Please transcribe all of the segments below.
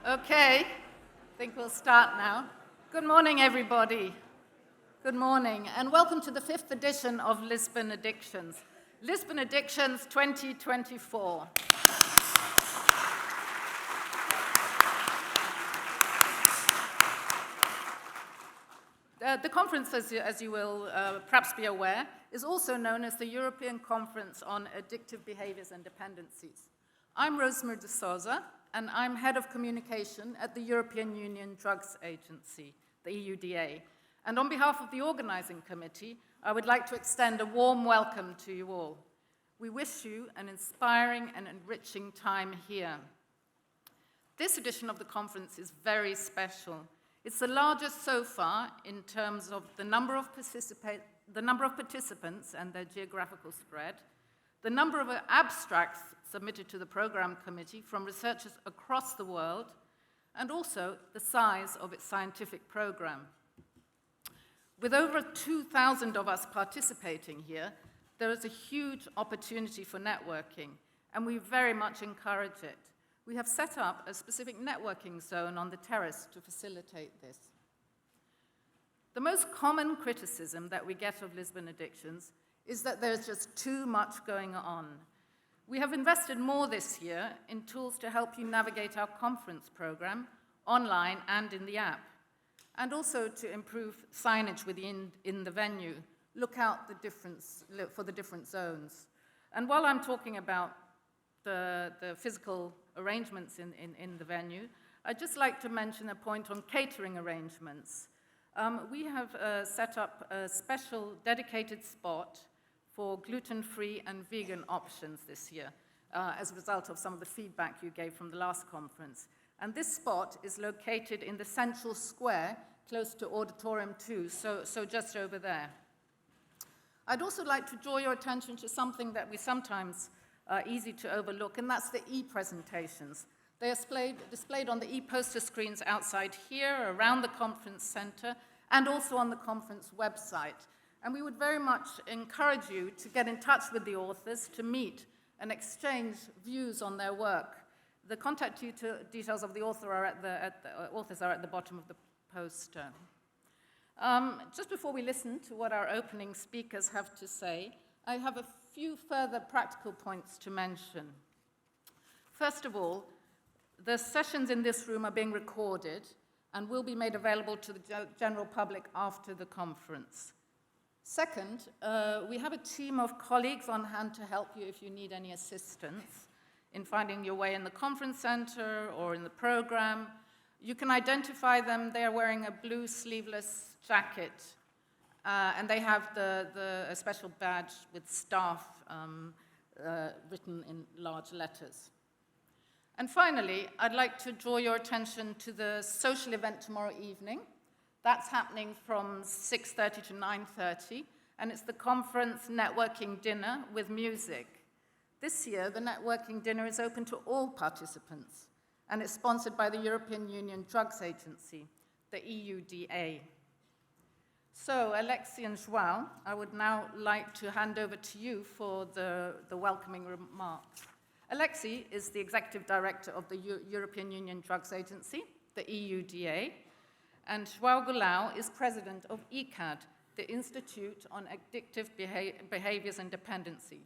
Okay, I think we'll start now. Good morning, everybody. Good morning, and welcome to the 5th edition of Lisbon Addictions. Lisbon Addictions 2024. The conference, as you will perhaps be aware, is also known as the European Conference on Addictive Behaviours and Dependencies. I'm Rosemary de Souza, and I'm Head of Communication at the European Union Drugs Agency, the EUDA. And on behalf of the Organising Committee, I would like to extend a warm welcome to you all. We wish you an inspiring and enriching time here. This edition of the conference is very special. It's the largest so far in terms of the number of participants and their geographical spread, the number of abstracts submitted to the program committee from researchers across the world, and also the size of its scientific program. With over 2,000 of us participating here, there is a huge opportunity for networking, and we very much encourage it. We have set up a specific networking zone on the terrace to facilitate this. The most common criticism that we get of Lisbon Addictions is that there's just too much going on. We have invested more this year in tools to help you navigate our conference program, online and in the app, and also to improve signage within the venue. Look out for the different zones. And while I'm talking about the physical arrangements in the venue, I'd just like to mention a point on catering arrangements. We have set up a special dedicated spot for gluten-free and vegan options this year, as a result of some of the feedback you gave from the last conference. And this spot is located in the central square, close to Auditorium 2, so just over there. I'd also like to draw your attention to something that we sometimes easy to overlook, and that's the e-presentations. They are displayed on the e-poster screens outside here, around the conference center, and also on the conference website. And we would very much encourage you to get in touch with the authors, to meet and exchange views on their work. The contact details of the authors are at the bottom of the poster. Just before we listen to what our opening speakers have to say, I have a few further practical points to mention. First of all, the sessions in this room are being recorded and will be made available to the general public after the conference. Second, we have a team of colleagues on hand to help you if you need any assistance in finding your way in the conference center or in the program. You can identify them. They are wearing a blue sleeveless jacket, and they have a special badge with staff written in large letters. And finally, I'd like to draw your attention to the social event tomorrow evening. That's happening from 6:30 to 9:30, and it's the conference networking dinner with music. This year, the networking dinner is open to all participants, and it's sponsored by the European Union Drugs Agency, the EUDA. So, Alexis and João, I would now like to hand over to you for the welcoming remarks. Alexis is the Executive Director of the European Union Drugs Agency, the EUDA, and João Goulão is President of ECAD, the Institute on Addictive Behaviours and Dependencies.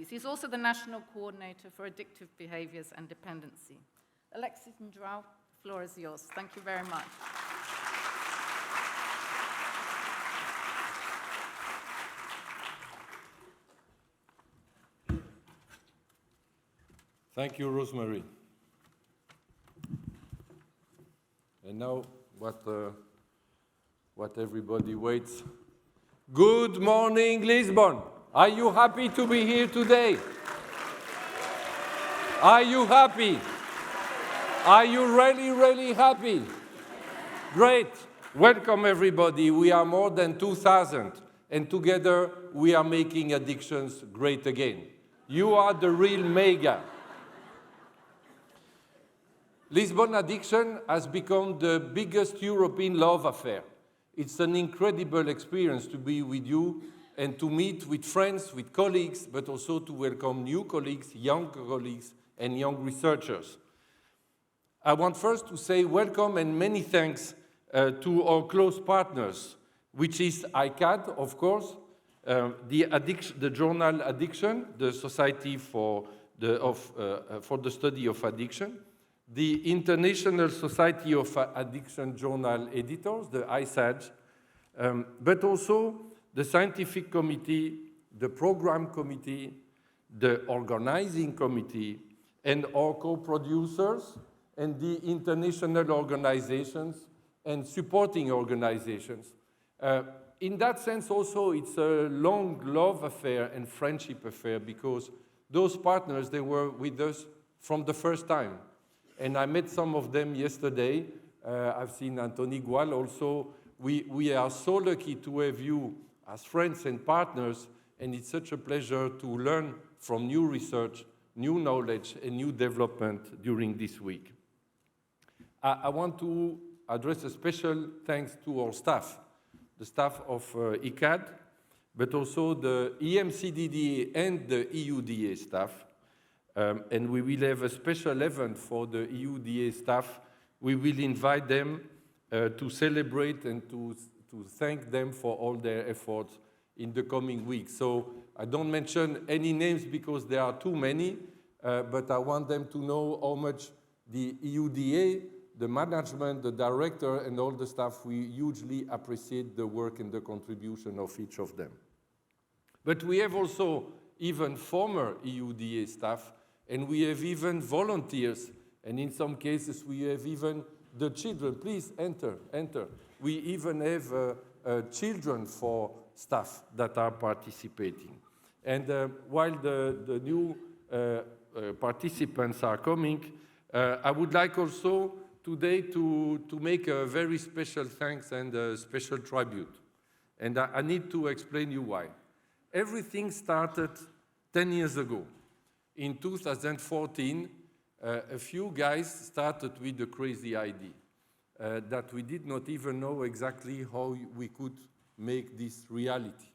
He's also the National Coordinator for Addictive Behaviours and Dependency. Alexis and João, the floor is yours. Thank you very much. Thank you, Rosemary. And now, what everybody waits. Good morning, Lisbon. Are you happy to be here today? Are you happy? Are you really, really happy? Great. Welcome, everybody. We are more than 2,000, and together we are making addictions great again. You are the real mega. Lisbon Addiction has become the biggest European love affair. It's an incredible experience to be with you and to meet with friends, with colleagues, but also to welcome new colleagues, young colleagues, and young researchers. I want first to say welcome and many thanks to our close partners, which is ICAD, of course, the journal Addiction, the Society for the Study of Addiction, the International Society of Addiction Journal Editors, the ISAJ, but also the Scientific Committee, the Program Committee, the Organizing Committee, and our co-producers, and the international organizations and supporting organizations. In that sense also, it's a long love affair and friendship affair because those partners, they were with us from the first time. And I met some of them yesterday. I've seen Anthony Gual also. We are so lucky to have you as friends and partners, and it's such a pleasure to learn from new research, new knowledge, and new development during this week. I want to address a special thanks to our staff, the staff of ICAD, but also the EMCDDA and the EUDA staff. And we will have a special event for the EUDA staff. We will invite them to celebrate and to thank them for all their efforts in the coming weeks. So I don't mention any names because there are too many, but I want them to know how much the EUDA, the management, the director, and all the staff, we hugely appreciate the work and the contribution of each of them. But we have also even former EUDA staff, and we have even volunteers, and in some cases we have even the children. Please enter. We even have children for staff that are participating. And while the new participants are coming, I would like also today to make a very special thanks and a special tribute. And I need to explain you why. Everything started 10 years ago. In 2014, a few guys started with a crazy idea that we did not even know exactly how we could make this reality.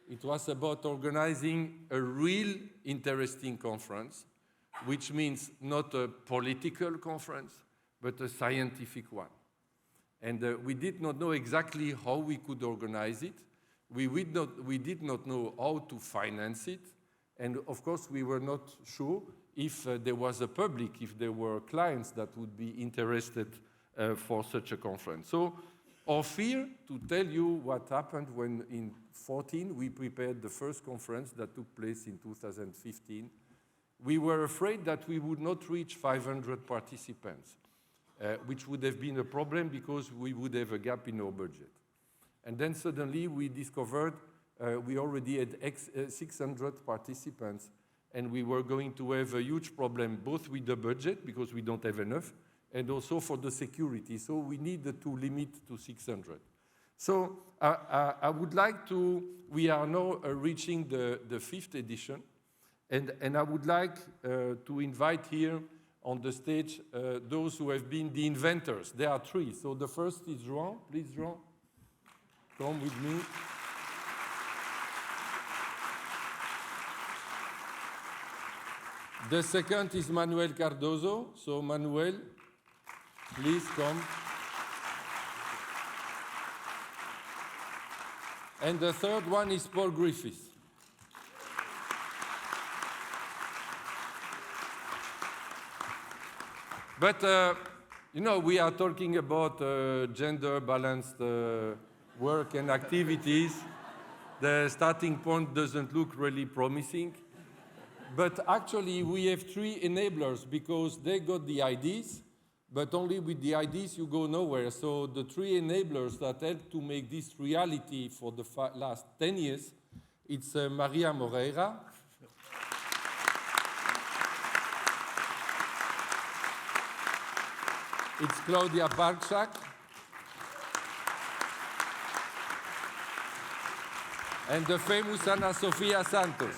It was about organizing a real interesting conference, which means not a political conference, but a scientific one. And we did not know exactly how we could organize it. We did not know how to finance it. And of course, we were not sure if there was a public, if there were clients that would be interested for such a conference. So our fear, to tell you what happened when in 2014 we prepared the first conference that took place in 2015, we were afraid that we would not reach 500 participants, which would have been a problem because we would have a gap in our budget. And then suddenly we discovered we already had 600 participants, and we were going to have a huge problem both with the budget, because we don't have enough, and also for the security. So we needed to limit to 600. So I would like to, we are now reaching the 5th edition, and I would like to invite here on the stage those who have been the inventors. There are 3. So the first is João. Please, João, come with me. The second is Manuel Cardoso. So Manuel, please come. And the third one is Paul Griffiths. But, you know, we are talking about gender-balanced work and activities. The starting point doesn't look really promising. But actually, we have 3 enablers because they got the ideas, but only with the ideas you go nowhere. So the 3 enablers that helped to make this reality for the last 10 years, it's Maria Moreira, it's Claudia Barczak, and the famous Ana Sofia Santos.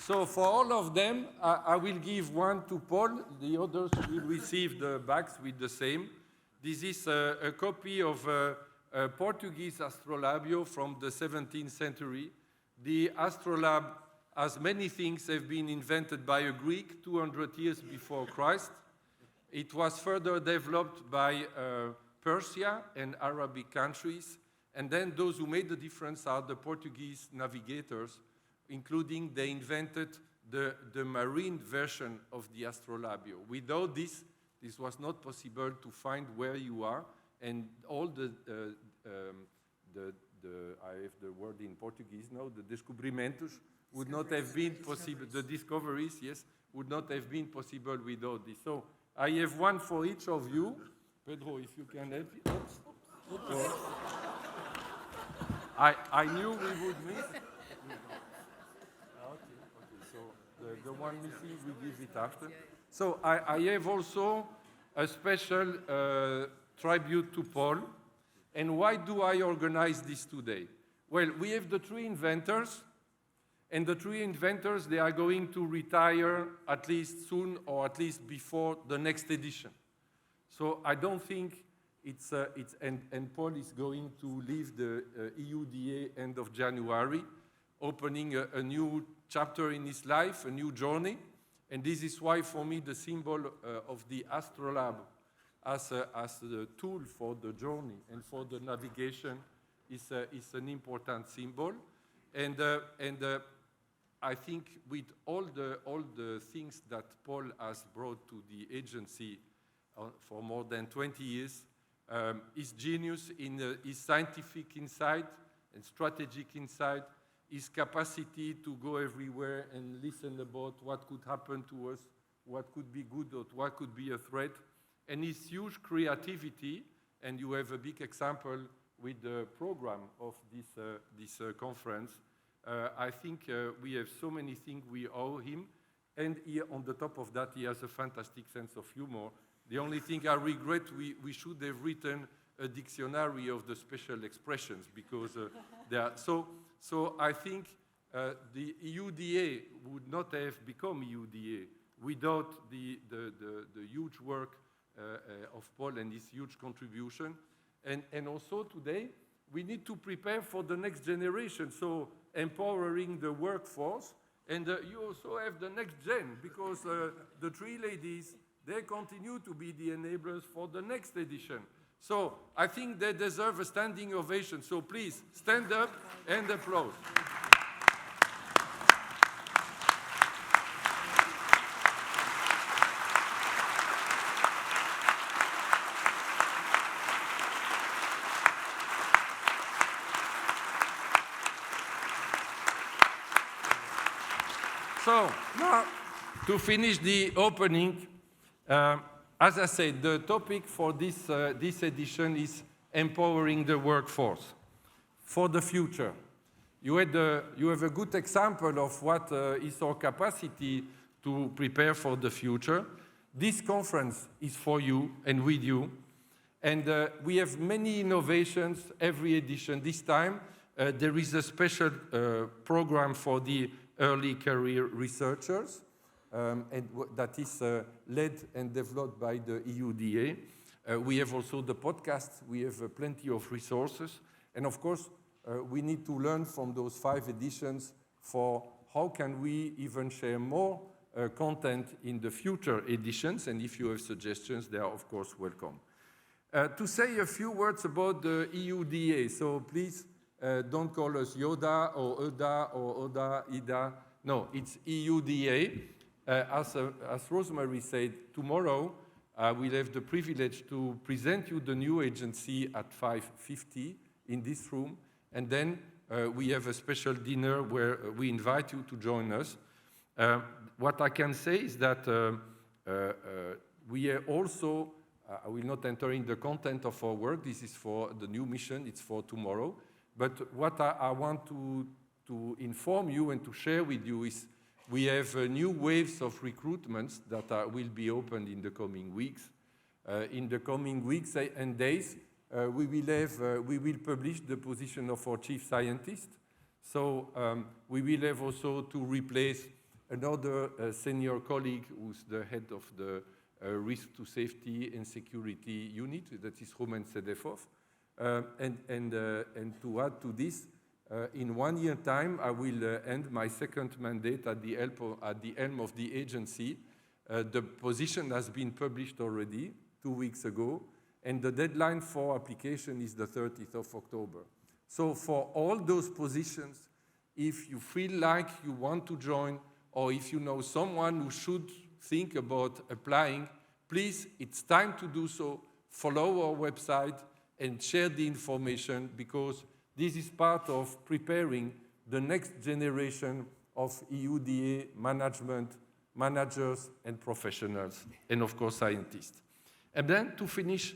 So for all of them, I will give one to Paul. The others will receive the bags with the same. This is a copy of a Portuguese astrolabio from the 17th century the astrolabe, as many things, have been invented by a Greek 200 years before Christ. It was further developed by Persia and Arabic countries. And then those who made the difference are the Portuguese navigators, including they invented the marine version of the astrolabio. Without this, this was not possible to find where you are, and all I have the word in Portuguese now, the descobrimentos would not have been possible, the discoveries, yes, would not have been possible without this. So I have one for each of you. Pedro, if you can help me. Oops. Oops. I knew we would miss. Okay, so the one missing, we give it after. So I have also a special tribute to Paul. And why do I organize this today? Well, we have the three inventors, and the three inventors, they are going to retire at least soon or at least before the next edition. So I don't think and Paul is going to leave the EUDA end of January, opening a new chapter in his life, a new journey. And this is why, for me, the symbol of the astrolabe as the tool for the journey and for the navigation is an important symbol. And I think with all the things that Paul has brought to the agency for more than 20 years, his genius in his scientific insight and strategic insight, his capacity to go everywhere and listen about what could happen to us, what could be good or what could be a threat, and his huge creativity, and you have a big example with the program of this conference. I think we have so many things we owe him, and on the top of that, he has a fantastic sense of humor. The only thing I regret, we should have written a dictionary of the special expressions, because they are so I think the EUDA would not have become EUDA without the huge work of Paul and his huge contribution. And also today, we need to prepare for the next generation, so empowering the workforce. And you also have the next gen, because the three ladies, they continue to be the enablers for the next edition. So I think they deserve a standing ovation. So please, stand up and applaud. So now, to finish the opening, as I said, the topic for this edition is empowering the workforce for the future. You have a good example of what is our capacity to prepare for the future. This conference is for you and with you. And we have many innovations every edition. This time, there is a special program for the early career researchers. And that is led and developed by the EUDA. We have also the podcast. We have plenty of resources. And of course, we need to learn from those 5 editions for how can we even share more content in the future editions. And if you have suggestions, they are, of course, welcome. To say a few words about the EUDA. So please don't call us Yoda or EUDA or Oda, Ida. No, it's EUDA. As Rosemary said, tomorrow we'll have the privilege to present you the new agency at 5:50 in this room. And then we have a special dinner where we invite you to join us. What I can say is that we are also, I will not enter in the content of our work. This is for the new mission. It's for tomorrow. But what I want to inform you and to share with you is we have new waves of recruitments that will be opened in the coming weeks. In the coming weeks and days, we will publish the position of our chief scientist. So we will have also to replace another senior colleague who's the head of the risk to safety and security unit, that is Roman Sedefov. And to add to this, in 1 year time, I will end my second mandate at the helm of the agency. The position has been published already 2 weeks ago, and the deadline for application is the 30th of October. So for all those positions, if you feel like you want to join, or if you know someone who should think about applying, please, it's time to do so. Follow our website and share the information, because this is part of preparing the next generation of EUDA managers and professionals, and of course scientists. And then to finish,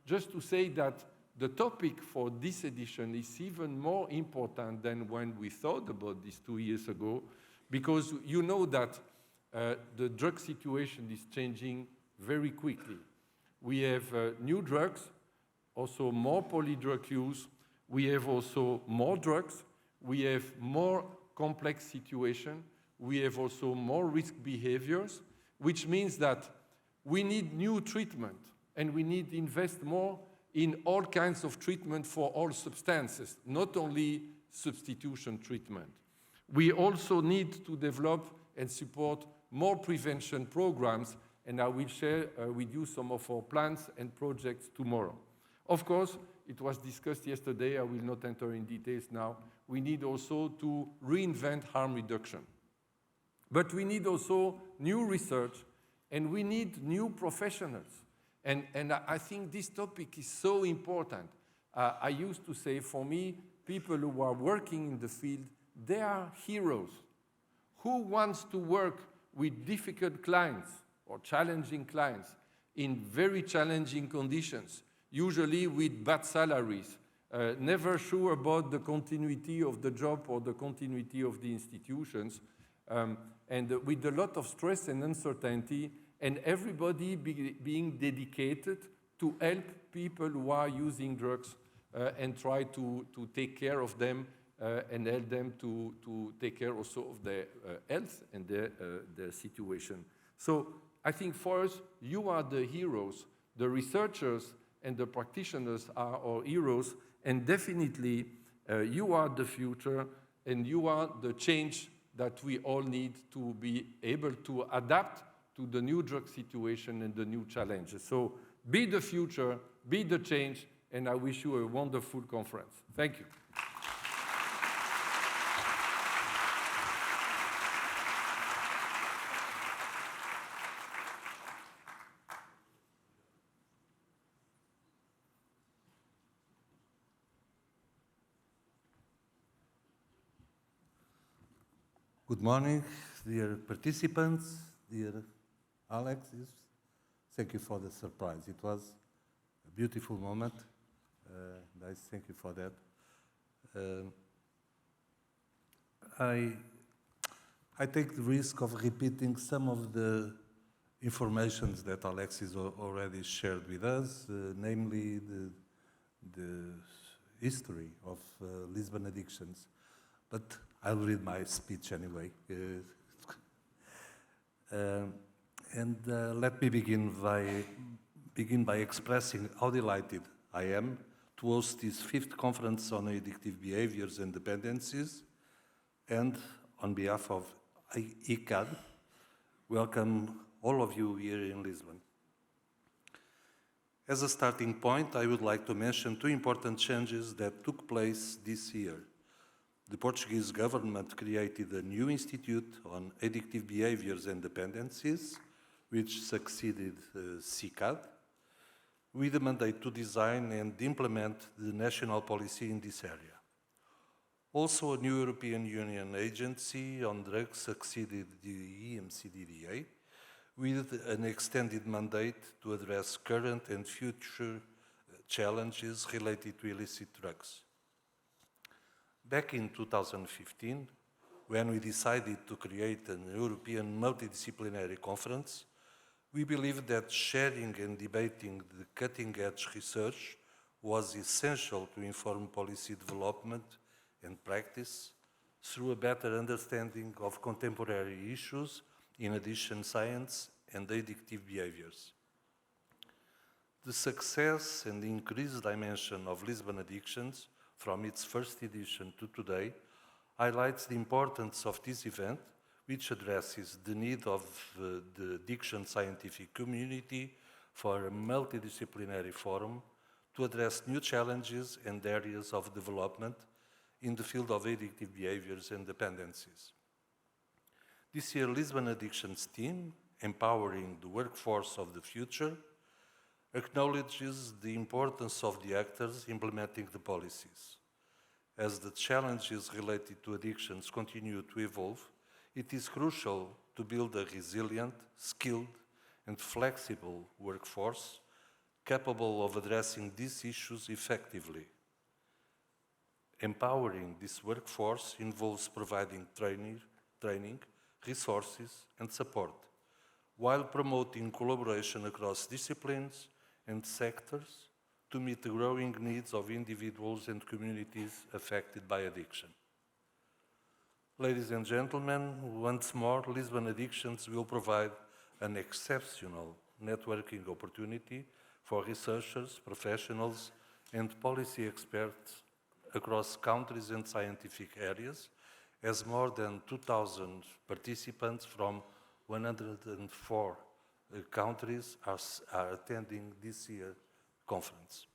just to say that the topic for this edition is even more important than when we thought about this 2 years ago, because you know that the drug situation is changing very quickly. We have new drugs, also more polydrug use. We have also more drugs. We have more complex situation. We have also more risk behaviors, which means that we need new treatment, and we need to invest more in all kinds of treatment for all substances, not only substitution treatment. We also need to develop and support more prevention programs, and I will share with you some of our plans and projects tomorrow. Of course, it was discussed yesterday, I will not enter in details now. We need also to reinvent harm reduction. But we need also new research, and we need new professionals. And I think this topic is so important. I used to say, for me, people who are working in the field, they are heroes. Who wants to work with difficult clients or challenging clients in very challenging conditions, usually with bad salaries, never sure about the continuity of the job or the continuity of the institutions, and with a lot of stress and uncertainty, and everybody being dedicated to help people who are using drugs and try to take care of them and help them to take care also of their health and their situation. So I think for us, you are the heroes. The researchers and the practitioners are our heroes, and definitely you are the future, and you are the change that we all need to be able to adapt to the new drug situation and the new challenges. So be the future, be the change, and I wish you a wonderful conference. Thank you. Good morning, dear participants, dear Alexis. Thank you for the surprise. It was a beautiful moment. I thank you for that. I take the risk of repeating some of the informations that Alexis already shared with us, namely the history of Lisbon addictions. But I'll read my speech anyway. Let me begin by expressing how delighted I am to host this 5th conference on addictive behaviors and dependencies, and on behalf of EUDA, welcome all of you here in Lisbon. As a starting point, I would like to mention 2 important changes that took place this year. The Portuguese government created a new institute on addictive behaviors and dependencies, which succeeded CICAD, with a mandate to design and implement the national policy in this area. Also, a new European Union agency on drugs succeeded the EMCDDA, with an extended mandate to address current and future challenges related to illicit drugs. Back in 2015, when we decided to create an European multidisciplinary conference, we believed that sharing and debating the cutting-edge research was essential to inform policy development and practice through a better understanding of contemporary issues in addiction science and addictive behaviors. The success and increased dimension of Lisbon addictions from its first edition to today, highlights the importance of this event, which addresses the need of the addiction scientific community for a multidisciplinary forum to address new challenges and areas of development in the field of addictive behaviors and dependencies. This year, Lisbon Addictions team, Empowering the Workforce of the Future, acknowledges the importance of the actors implementing the policies. As the challenges related to addictions continue to evolve, it is crucial to build a resilient, skilled, and flexible workforce capable of addressing these issues effectively. Empowering this workforce involves providing training, resources, and support, while promoting collaboration across disciplines and sectors to meet the growing needs of individuals and communities affected by addiction. Ladies and gentlemen, once more, Lisbon Addictions will provide an exceptional networking opportunity for researchers, professionals, and policy experts across countries and scientific areas, as more than 2,000 participants from 104 countries are attending this year's conference.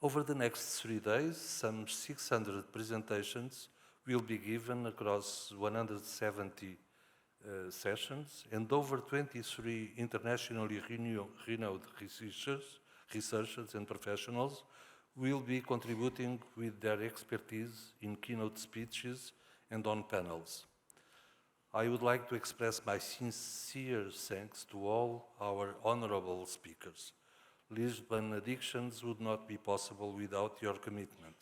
Over the next 3 days, some 600 presentations will be given across 170 sessions, and over 23 internationally renowned researchers and professionals will be contributing with their expertise in keynote speeches and on panels. I would like to express my sincere thanks to all our honorable speakers. Lisbon Addictions would not be possible without your commitment.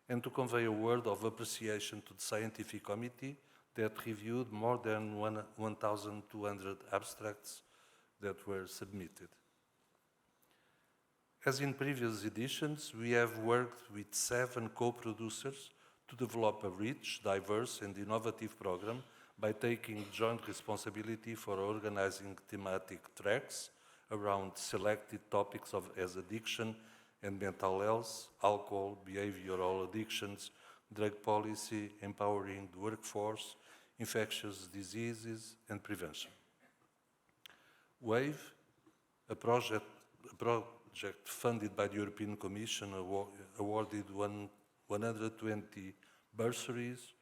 And to convey a word of appreciation to the scientific committee that reviewed more than 1,200 abstracts that were submitted. As in previous editions, we have worked with 7 co-producers to develop a rich, diverse, and innovative program by taking joint responsibility for organizing thematic tracks around selected topics as addiction and mental health, alcohol, behavioral addictions, drug policy, empowering the workforce, infectious diseases, and prevention. WAVE, a project funded by the European Commission, awarded 120 bursaries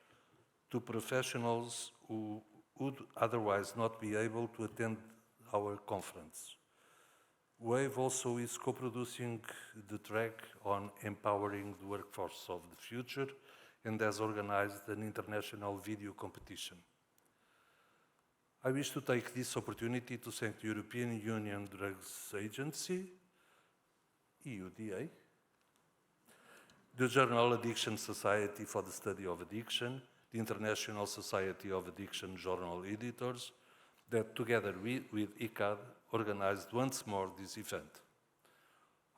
to professionals who would otherwise not be able to attend our conference. WAVE also is co-producing the track on empowering the workforce of the future and has organized an international video competition. I wish to take this opportunity to thank the European Union Drugs Agency, EUDA, the Journal Addiction Society for the Study of Addiction, the International Society of Addiction Journal Editors, that together with ICAD organized once more this event.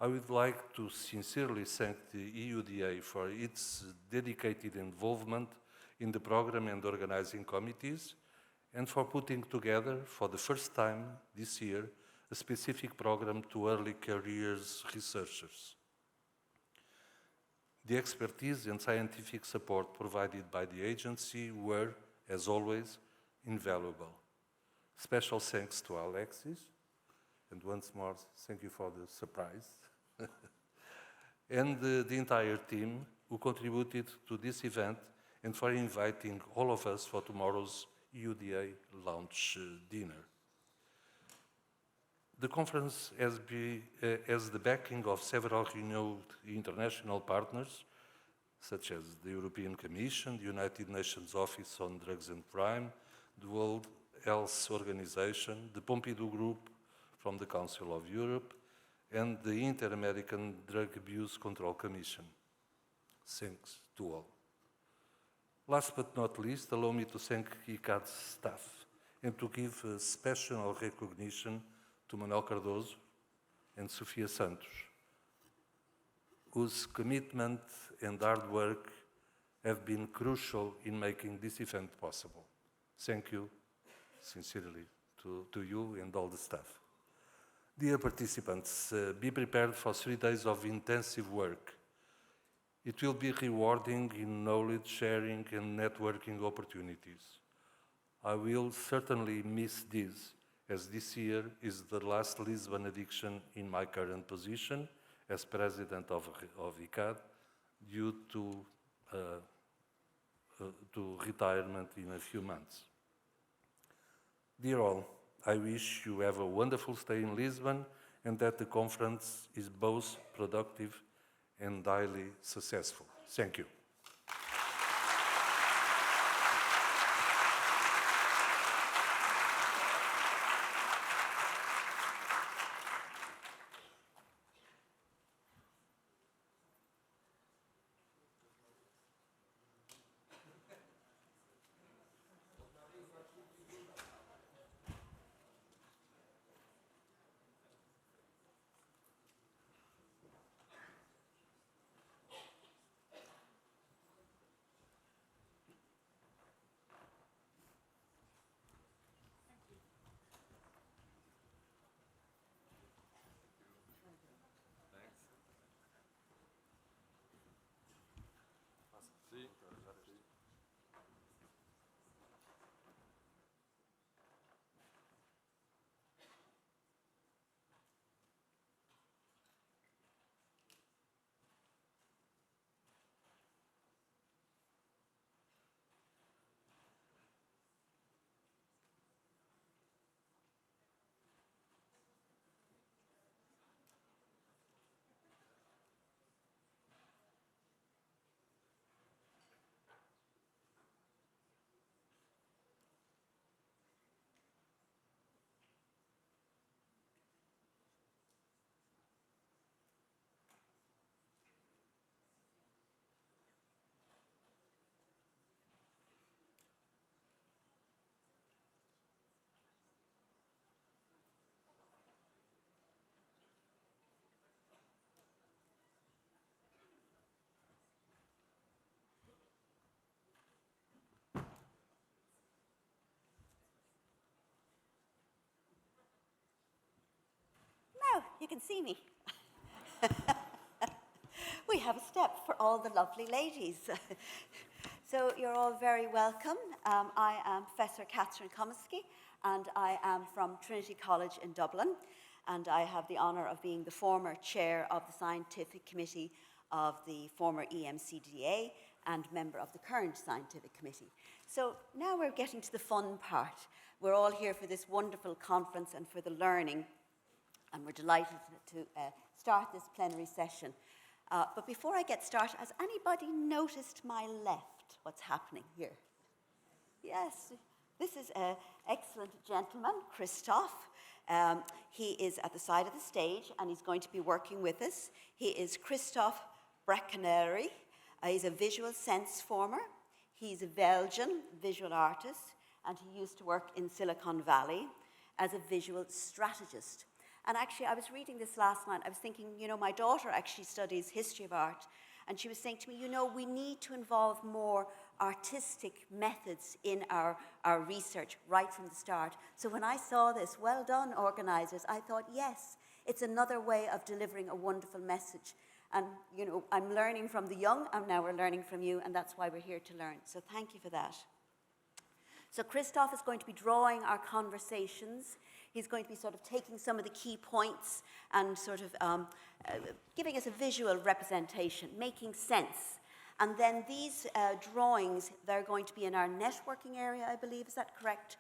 I would like to sincerely thank the EUDA for its dedicated involvement in the program and organizing committees, and for putting together, for the first time this year, a specific program to early careers researchers. The expertise and scientific support provided by the agency were, as always, invaluable. Special thanks to Alexis, and once more, thank you for the surprise, and the entire team who contributed to this event and for inviting all of us for tomorrow's EUDA launch dinner. The conference has the backing of several renowned international partners, such as the European Commission, the United Nations Office on Drugs and Crime, the World Health Organization, the Pompidou Group from the Council of Europe, and the Inter-American Drug Abuse Control Commission. Thanks to all. Last but not least, allow me to thank ICAD's staff and to give special recognition to Manuel Cardoso and Sofia Santos, whose commitment and hard work have been crucial in making this event possible. Thank you sincerely to you and all the staff. Dear participants, be prepared for 3 days of intensive work. It will be rewarding in knowledge sharing and networking opportunities. I will certainly miss this, as this year is the last Lisbon edition in my current position as president of ICAD due to retirement in a few months. Dear all, I wish you have a wonderful stay in Lisbon and that the conference is both productive and highly successful. Thank you. Now you can see me. We have a step for all the lovely ladies. So you're all very welcome. I am Professor Catherine Comiskey, and I am from Trinity College in Dublin, and I have the honour of being the former chair of the scientific committee of the former EMCDA and member of the current scientific committee. So now we're getting to the fun part. We're all here for this wonderful conference and for the learning, and we're delighted to start this plenary session. But before I get started, has anybody noticed my left? What's happening here? Yes, this is an excellent gentleman, Christoph. He is at the side of the stage, and he's going to be working with us. He is Christoph Breckenary. He's a visual sense former. He's a Belgian visual artist, and he used to work in Silicon Valley as a visual strategist. And actually, I was reading this last night. I was thinking, you know, my daughter actually studies history of art, and she was saying to me, you know, we need to involve more artistic methods in our research right from the start. So when I saw this, well done, organisers, I thought, yes, it's another way of delivering a wonderful message. And, you know, I'm learning from the young, and now we're learning from you, and that's why we're here to learn. So thank you for that. So Christoph is going to be drawing our conversations. He's going to be sort of taking some of the key points and sort of giving us a visual representation, making sense. And then these drawings, they're going to be in our networking area, I believe, is that correct?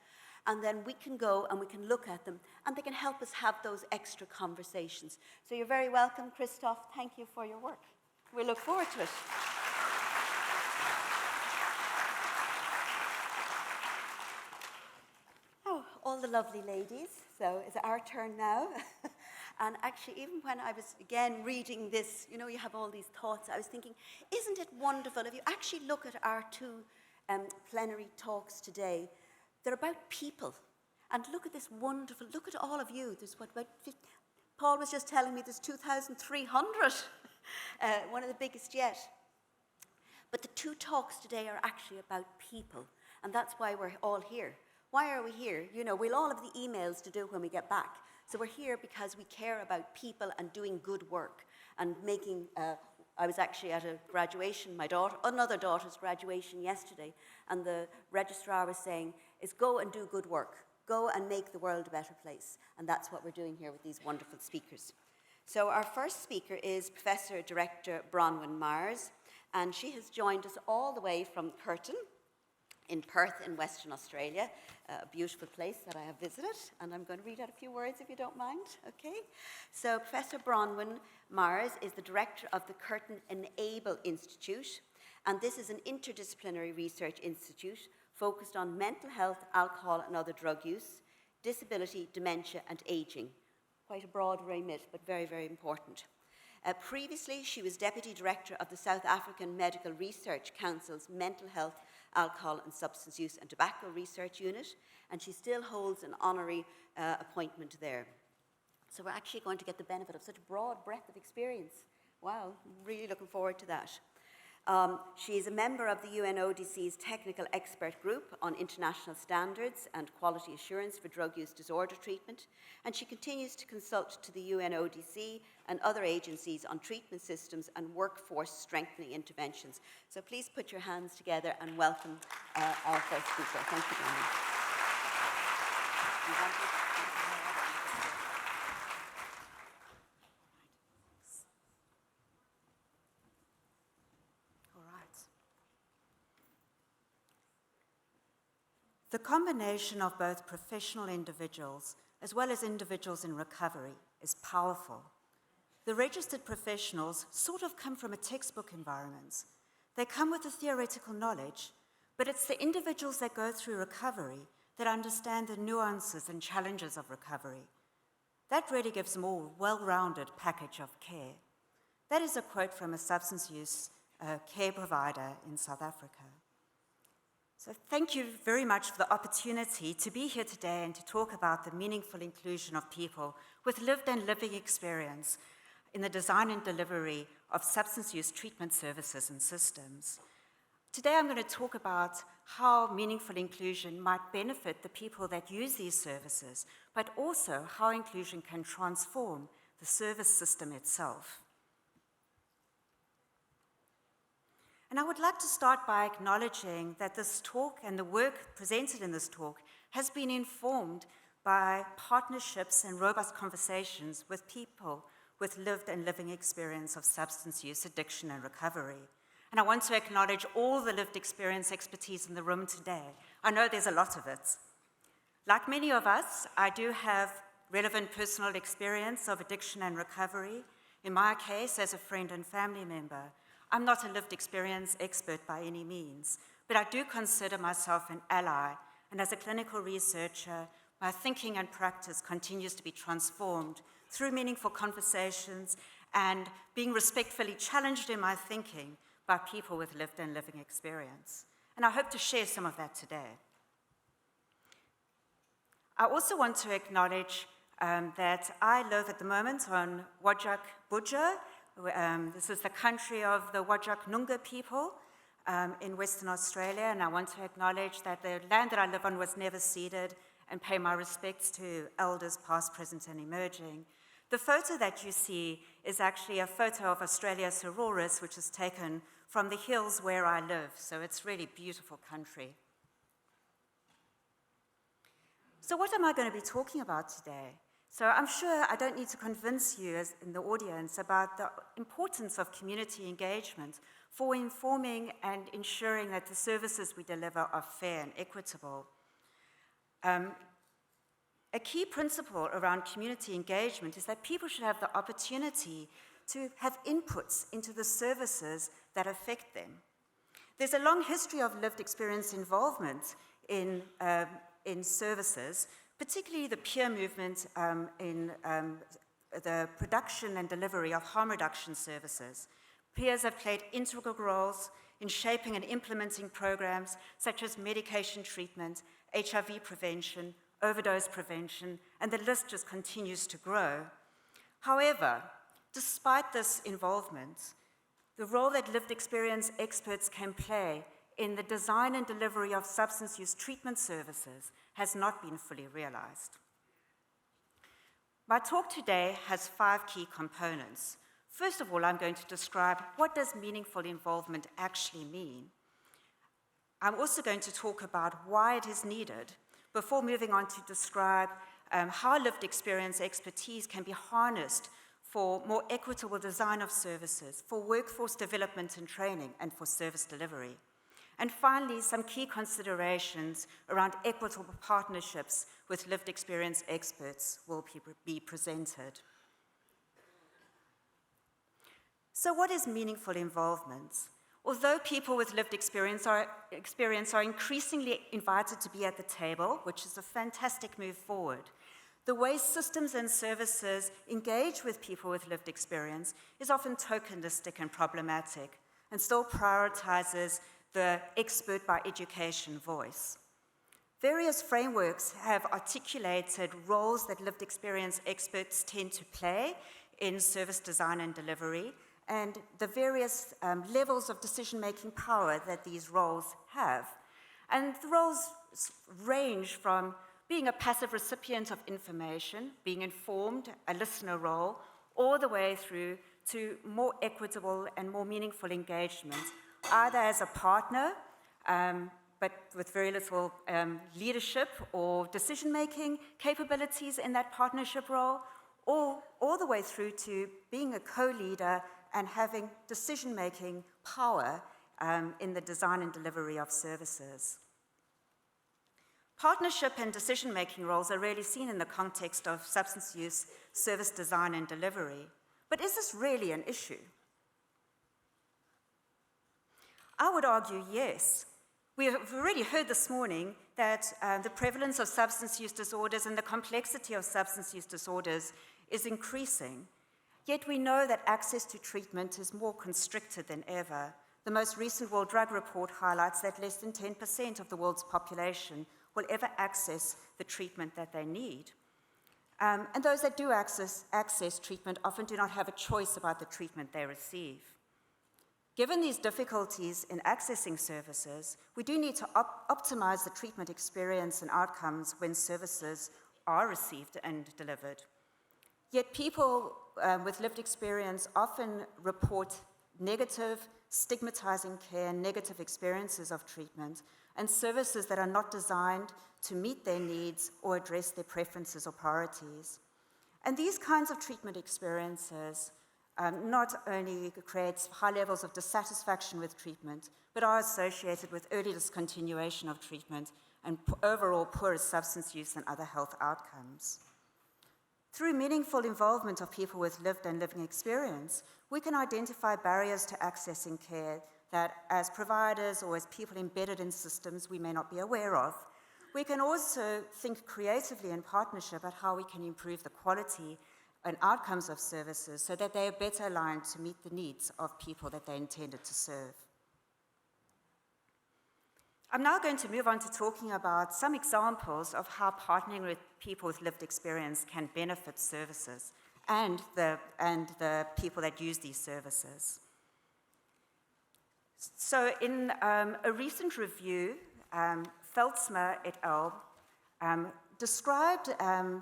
And then we can go and we can look at them, and they can help us have those extra conversations. So you're very welcome, Christoph. Thank you for your work. We look forward to it. Oh, all the lovely ladies. So is it our turn now? And actually, even when I was, again, reading this, you know, you have all these thoughts, I was thinking, isn't it wonderful if you actually look at our two plenary talks today, they're about people. And look at this wonderful, look at all of you. There's what, about 50, Paul was just telling me there's 2,300, one of the biggest yet. But the two talks today are actually about people, and that's why we're all here. Why are we here? You know, we'll all have the emails to do when we get back. So we're here because we care about people and doing good work and making I was actually at a graduation, another daughter's graduation yesterday, and the registrar was saying, is go and do good work. Go and make the world a better place. And that's what we're doing here with these wonderful speakers. So our first speaker is Professor Director Bronwyn Myers, and she has joined us all the way from Curtin in Perth in Western Australia, a beautiful place that I have visited, and I'm going to read out a few words if you don't mind, okay? So Professor Bronwyn Myers is the director of the Curtin Enable Institute, and this is an interdisciplinary research institute focused on mental health, alcohol and other drug use, disability, dementia and aging. Quite a broad remit, but very, very important. Previously, she was Deputy Director of the South African Medical Research Council's Mental Health, Alcohol and Substance Use and Tobacco Research Unit, and she still holds an honorary appointment there. So we're actually going to get the benefit of such a broad breadth of experience. Wow, really looking forward to that. She is a member of the UNODC's Technical Expert Group on International Standards and Quality Assurance for Drug Use Disorder Treatment, and she continues to consult to the UNODC and other agencies on treatment systems and workforce strengthening interventions. So please put your hands together and welcome our first speaker. Thank you, Bronwyn. The combination of both professional individuals as well as individuals in recovery is powerful. The registered professionals sort of come from a textbook environment. They come with the theoretical knowledge, but it's the individuals that go through recovery that understand the nuances and challenges of recovery. That really gives them all a well-rounded package of care. That is a quote from a substance use care provider in South Africa. So thank you very much for the opportunity to be here today and to talk about the meaningful inclusion of people with lived and living experience in the design and delivery of substance use treatment services and systems. Today I'm going to talk about how meaningful inclusion might benefit the people that use these services, but also how inclusion can transform the service system itself. And I would like to start by acknowledging that this talk and the work presented in this talk has been informed by partnerships and robust conversations with people with lived and living experience of substance use, addiction, and recovery. And I want to acknowledge all the lived experience expertise in the room today. I know there's a lot of it. Like many of us, I do have relevant personal experience of addiction and recovery. In my case, as a friend and family member. I'm not a lived experience expert by any means, but I do consider myself an ally, and as a clinical researcher, my thinking and practice continues to be transformed through meaningful conversations and being respectfully challenged in my thinking by people with lived and living experience. And I hope to share some of that today. I also want to acknowledge that I live at the moment on Whadjuk Budja. This is the country of the Whadjuk Noongar people in Western Australia, and I want to acknowledge that the land that I live on was never ceded and pay my respects to elders past, present, and emerging. The photo that you see is actually a photo of Australia Sororis, which is taken from the hills where I live, so it's really beautiful country. So what am I going to be talking about today? So I'm sure I don't need to convince you as in the audience about the importance of community engagement for informing and ensuring that the services we deliver are fair and equitable. A key principle around community engagement is that people should have the opportunity to have inputs into the services that affect them. There's a long history of lived experience involvement in services, particularly the peer movement in the production and delivery of harm reduction services. Peers have played integral roles in shaping and implementing programs such as medication treatment, HIV prevention, overdose prevention, and the list just continues to grow. However, despite this involvement, the role that lived experience experts can play in the design and delivery of substance use treatment services has not been fully realized. My talk today has 5 key components. First of all, I'm going to describe what does meaningful involvement actually mean. I'm also going to talk about why it is needed before moving on to describe how lived experience expertise can be harnessed for more equitable design of services, for workforce development and training, and for service delivery. And finally, some key considerations around equitable partnerships with lived experience experts will be presented. So what is meaningful involvement? Although people with lived experience are increasingly invited to be at the table, which is a fantastic move forward, the way systems and services engage with people with lived experience is often tokenistic and problematic, and still prioritizes the expert by education voice. Various frameworks have articulated roles that lived experience experts tend to play in service design and delivery, and the various levels of decision-making power that these roles have. And the roles range from being a passive recipient of information, being informed, a listener role, all the way through to more equitable and more meaningful engagement, either as a partner, but with very little leadership or decision-making capabilities in that partnership role, or all the way through to being a co-leader and having decision-making power in the design and delivery of services. Partnership and decision-making roles are rarely seen in the context of substance use, service design and delivery. But is this really an issue? I would argue yes. We have already heard this morning that the prevalence of substance use disorders and the complexity of substance use disorders is increasing. Yet we know that access to treatment is more constricted than ever. The most recent World Drug Report highlights that less than 10% of the world's population will ever access the treatment that they need. And those that do access treatment often do not have a choice about the treatment they receive. Given these difficulties in accessing services, we do need to optimize the treatment experience and outcomes when services are received and delivered. Yet people with lived experience often report negative, stigmatizing care, negative experiences of treatment, and services that are not designed to meet their needs or address their preferences or priorities. And these kinds of treatment experiences not only create high levels of dissatisfaction with treatment, but are associated with early discontinuation of treatment and overall poorer substance use and other health outcomes. Through meaningful involvement of people with lived and living experience, we can identify barriers to accessing care that as providers or as people embedded in systems we may not be aware of. We can also think creatively in partnership about how we can improve the quality and outcomes of services so that they are better aligned to meet the needs of people that they're intended to serve. I'm now going to move on to talking about some examples of how partnering with people with lived experience can benefit services and the people that use these services. So in a recent review, Feltzmer et al. Described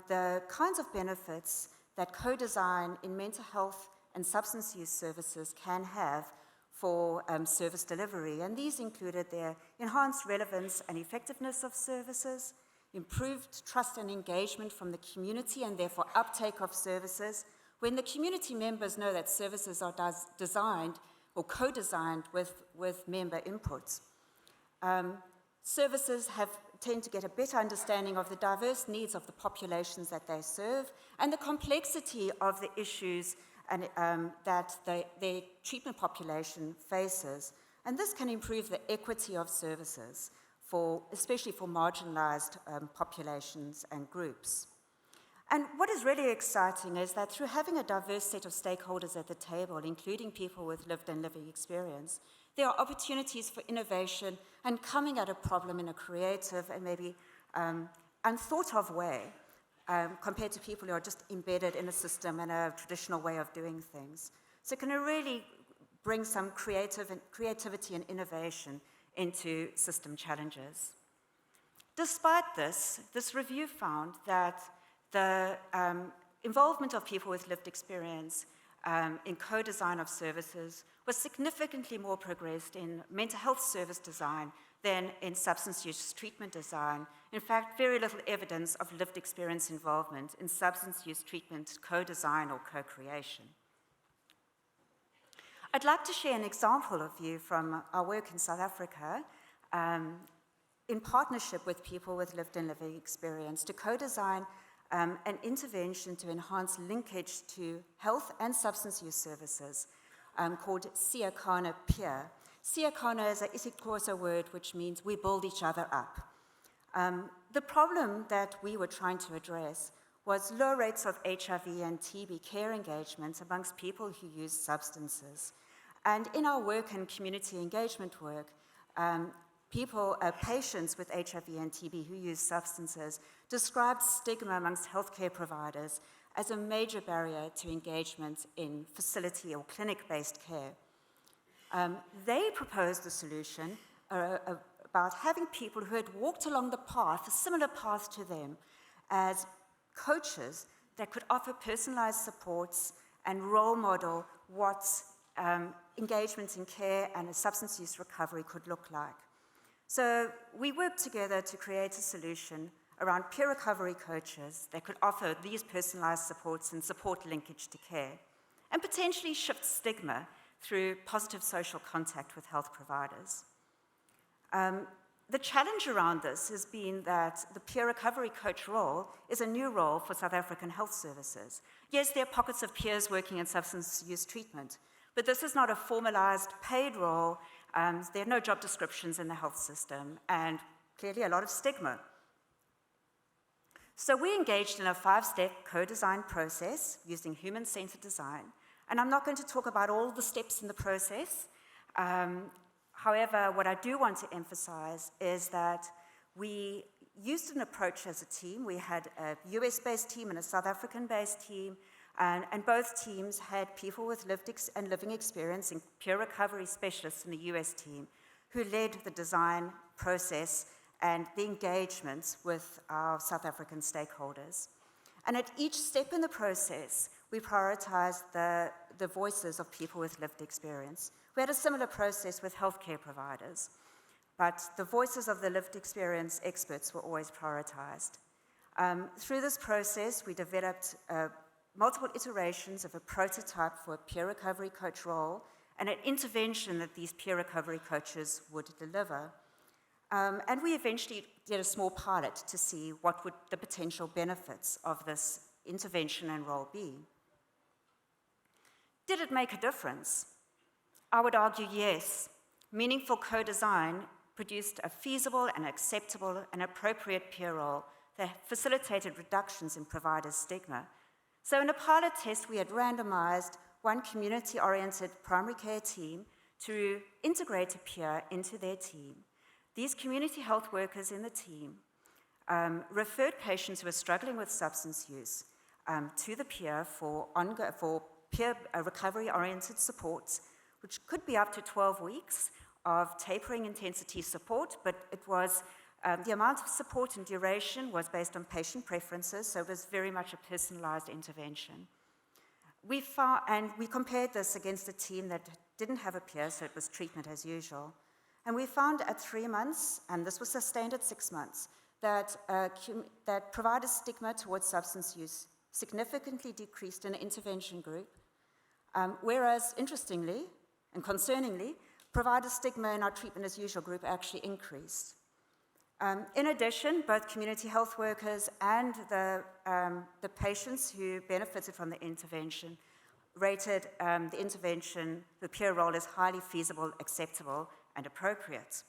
the kinds of benefits that co-design in mental health and substance use services can have for service delivery. And these included their enhanced relevance and effectiveness of services, improved trust and engagement from the community and therefore uptake of services, when the community members know that services are designed or co-designed with member inputs. Services tend to get a better understanding of the diverse needs of the populations that they serve and the complexity of the issues that their treatment population faces. And this can improve the equity of services, especially for marginalized populations and groups. And what is really exciting is that through having a diverse set of stakeholders at the table, including people with lived and living experience, there are opportunities for innovation and coming at a problem in a creative and maybe unthought of way compared to people who are just embedded in a system and a traditional way of doing things. So it can really bring some creativity and innovation into system challenges. Despite this review found that the involvement of people with lived experience in co-design of services was significantly more progressed in mental health service design than in substance use treatment design. In fact, very little evidence of lived experience involvement in substance use treatment co-design or co-creation. I'd like to share an example of you from our work in South Africa in partnership with people with lived and living experience to co-design an intervention to enhance linkage to health and substance use services called Siakana Peer. Siakana is an isiXhosa word which means we build each other up. The problem that we were trying to address was low rates of HIV and TB care engagement amongst people who use substances. And in our work and community engagement work, patients with HIV and TB who use substances described stigma amongst healthcare providers as a major barrier to engagement in facility or clinic-based care. They proposed a solution about having people who had walked along the path, a similar path to them, as coaches that could offer personalized supports and role model what engagement in care and a substance use recovery could look like. So we worked together to create a solution around peer recovery coaches that could offer these personalized supports and support linkage to care, and potentially shift stigma through positive social contact with health providers. The challenge around this has been that the peer recovery coach role is a new role for South African health services. Yes, there are pockets of peers working in substance use treatment, but this is not a formalized paid role. There are no job descriptions in the health system, and clearly a lot of stigma. So we engaged in a 5-step co-design process using human-centered design, and I'm not going to talk about all the steps in the process. However, what I do want to emphasize is that we used an approach as a team. We had a US-based team and a South African-based team, and both teams had people with living experience and peer recovery specialists in the US team who led the design process and the engagements with our South African stakeholders. And at each step in the process, we prioritized the voices of people with lived experience. We had a similar process with healthcare providers, but the voices of the lived experience experts were always prioritized. Through this process, we developed multiple iterations of a prototype for a peer recovery coach role and an intervention that these peer recovery coaches would deliver. And we eventually did a small pilot to see what would the potential benefits of this intervention and role be. Did it make a difference? I would argue yes. Meaningful co-design produced a feasible and acceptable and appropriate peer role that facilitated reductions in provider stigma. So in a pilot test, we had randomized one community-oriented primary care team to integrate a peer into their team. These community health workers in the team referred patients who were struggling with substance use to the peer for peer recovery-oriented supports, which could be up to 12 weeks of tapering intensity support, but it was the amount of support and duration was based on patient preferences, so it was very much a personalized intervention. We compared this against a team that didn't have a peer, so it was treatment as usual. And we found at 3 months, and this was sustained at 6 months, that provider stigma towards substance use significantly decreased in an intervention group, whereas, interestingly and concerningly, provider stigma in our treatment as usual group actually increased. In addition, both community health workers and the patients who benefited from the intervention rated the intervention, the peer role, as highly feasible, acceptable, and appropriate.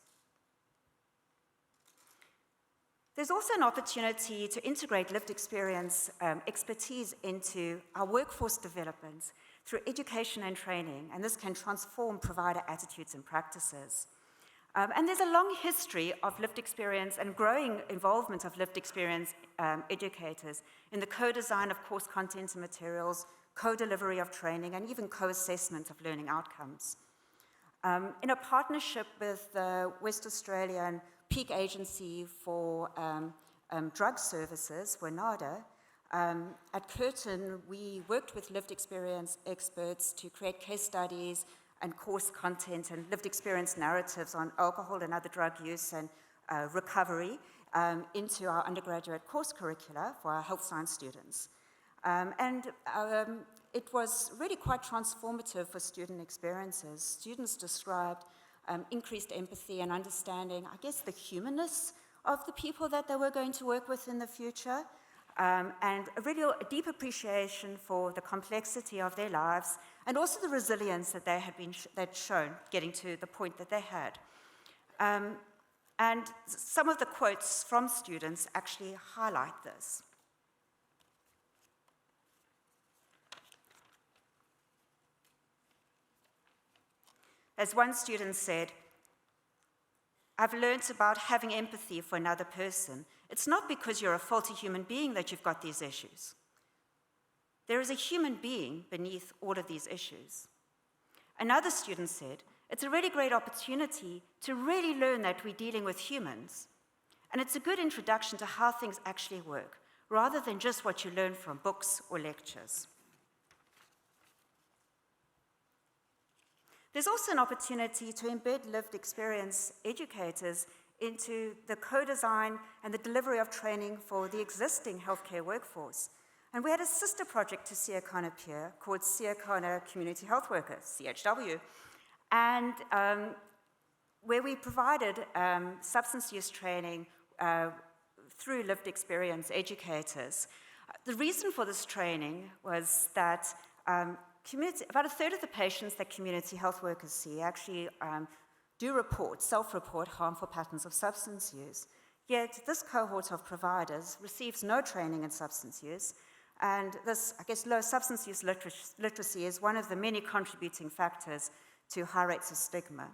There's also an opportunity to integrate lived experience expertise into our workforce development through education and training, and this can transform provider attitudes and practices. And there's a long history of lived experience and growing involvement of lived experience educators in the co-design of course content and materials, co-delivery of training, and even co-assessment of learning outcomes. In a partnership with the West Australian Peak Agency for Drug Services, WNADA, At Curtin, we worked with lived experience experts to create case studies and course content and lived experience narratives on alcohol and other drug use and recovery into our undergraduate course curricula for our health science students. It was really quite transformative for student experiences. Students described increased empathy and understanding, I guess, the humanness of the people that they were going to work with in the future, and a really deep appreciation for the complexity of their lives and also the resilience that they had they'd shown getting to the point that they had. And some of the quotes from students actually highlight this. As one student said, "I've learned about having empathy for another person. It's not because you're a faulty human being that you've got these issues. There is a human being beneath all of these issues." Another student said, "It's a really great opportunity to really learn that we're dealing with humans. And it's a good introduction to how things actually work, rather than just what you learn from books or lectures." There's also an opportunity to embed lived experience educators into the co-design and the delivery of training for the existing healthcare workforce. And we had a sister project to Siakana Peer called Siakana Community Health Workers, CHW, and where we provided substance use training through lived experience educators. The reason for this training was that about a third of the patients that community health workers see actually do report, self-report harmful patterns of substance use. Yet this cohort of providers receives no training in substance use, and this, I guess, low substance use literacy is one of the many contributing factors to high rates of stigma.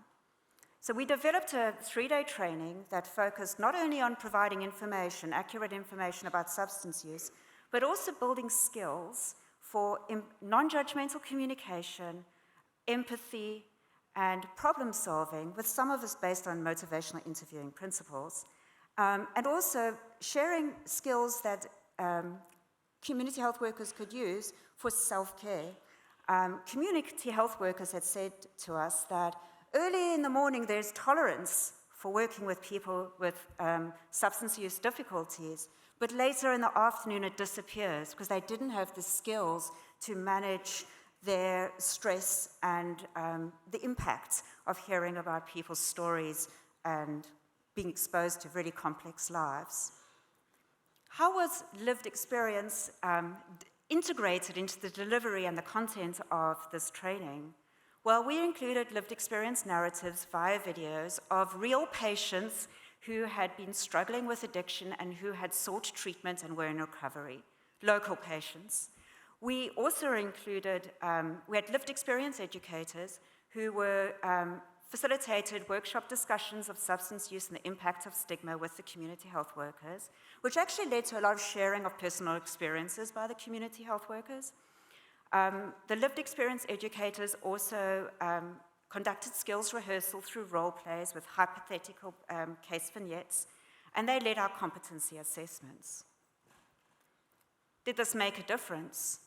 So we developed a 3-day training that focused not only on providing information, accurate information about substance use, but also building skills for non-judgmental communication, empathy, and problem solving, with some of us based on motivational interviewing principles, and also sharing skills that community health workers could use for self-care. Community health workers had said to us that early in the morning there's tolerance for working with people with substance use difficulties, but later in the afternoon it disappears because they didn't have the skills to manage their stress and the impact of hearing about people's stories and being exposed to really complex lives. How was lived experience integrated into the delivery and the content of this training? Well, we included lived experience narratives via videos of real patients who had been struggling with addiction and who had sought treatment and were in recovery, local patients. We also included, we had lived experience educators who were facilitated workshop discussions of substance use and the impact of stigma with the community health workers, which actually led to a lot of sharing of personal experiences by the community health workers. The lived experience educators also conducted skills rehearsal through role plays with hypothetical case vignettes, and they led our competency assessments. Did this make a difference?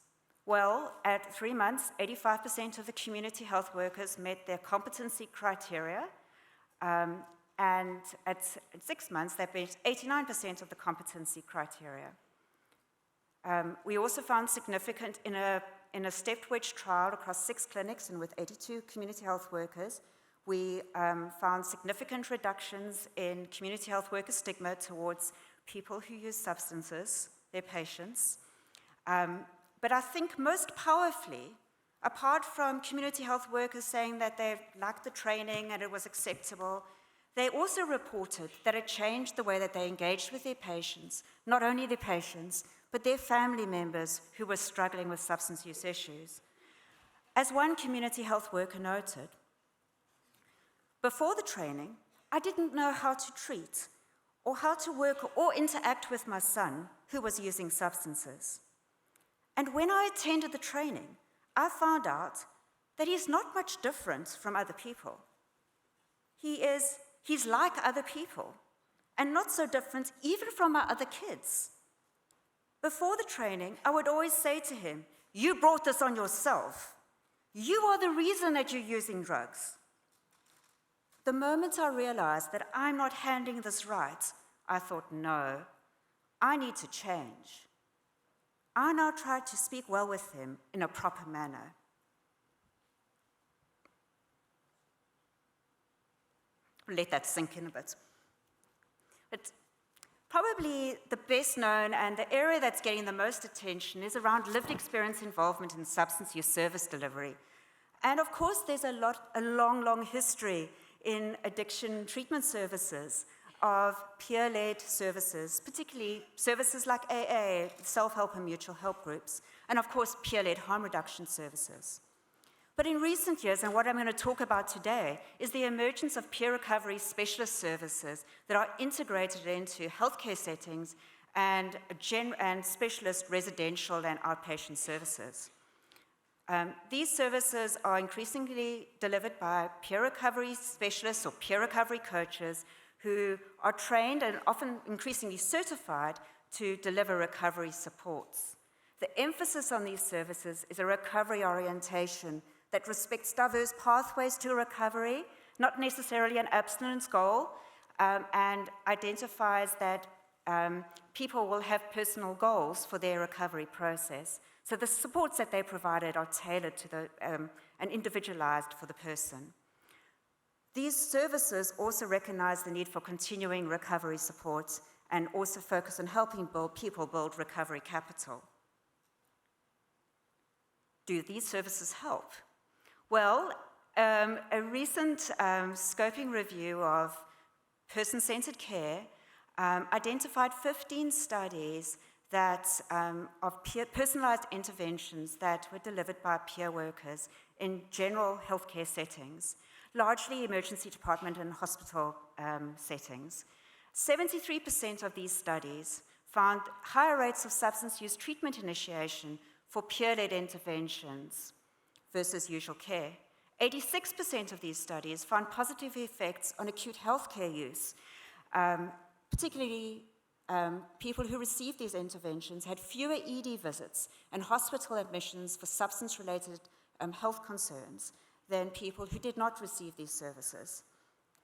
Well, at 3 months, 85% of the community health workers met their competency criteria, and at 6 months, they met 89% of the competency criteria. We also found significant, in a stepped wedge trial across 6 clinics and with 82 community health workers, we found significant reductions in community health worker stigma towards people who use substances, their patients. But I think most powerfully, apart from community health workers saying that they liked the training and it was acceptable, they also reported that it changed the way that they engaged with their patients, not only their patients, but their family members who were struggling with substance use issues. As one community health worker noted, "Before the training, I didn't know how to treat or how to work or interact with my son who was using substances. And when I attended the training, I found out that he's not much different from other people. He's like other people and not so different even from my other kids. Before the training, I would always say to him, "You brought this on yourself. You are the reason that you're using drugs." The moment I realized that I'm not handling this right, I thought, no, I need to change. I now tried to speak well with him in a proper manner. Let that sink in a bit. But probably the best known and the area that's getting the most attention is around lived experience involvement in substance use service delivery. And of course, there's a long history in addiction treatment services of peer-led services, particularly services like AA, self-help and mutual help groups, and of course, peer-led harm reduction services. But in recent years, and what I'm going to talk about today, is the emergence of peer recovery specialist services that are integrated into healthcare settings and specialist residential and outpatient services. These services are increasingly delivered by peer recovery specialists or peer recovery coaches who are trained and often increasingly certified to deliver recovery supports. The emphasis on these services is a recovery orientation that respects diverse pathways to recovery, not necessarily an abstinence goal, and identifies that people will have personal goals for their recovery process. So the supports that they provided are tailored to and individualized for the person. These services also recognize the need for continuing recovery support and also focus on helping people build recovery capital. Do these services help? Well, a recent scoping review of person-centered care identified 15 studies of personalized interventions that were delivered by peer workers in general healthcare settings, largely emergency department and hospital settings. 73% of these studies found higher rates of substance use treatment initiation for peer-led interventions versus usual care. 86% of these studies found positive effects on acute healthcare use, particularly people who received these interventions had fewer ED visits and hospital admissions for substance-related health concerns than people who did not receive these services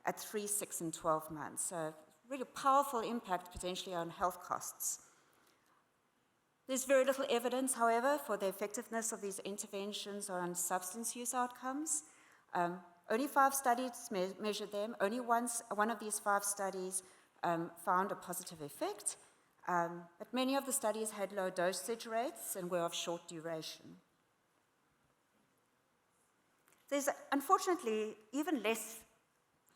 at 3, 6, and 12 months. So really powerful impact potentially on health costs. There's very little evidence, however, for the effectiveness of these interventions on substance use outcomes. Only 5 studies measured them. Only one of these 5 studies found a positive effect, but many of the studies had low dosage rates and were of short duration. There's unfortunately even less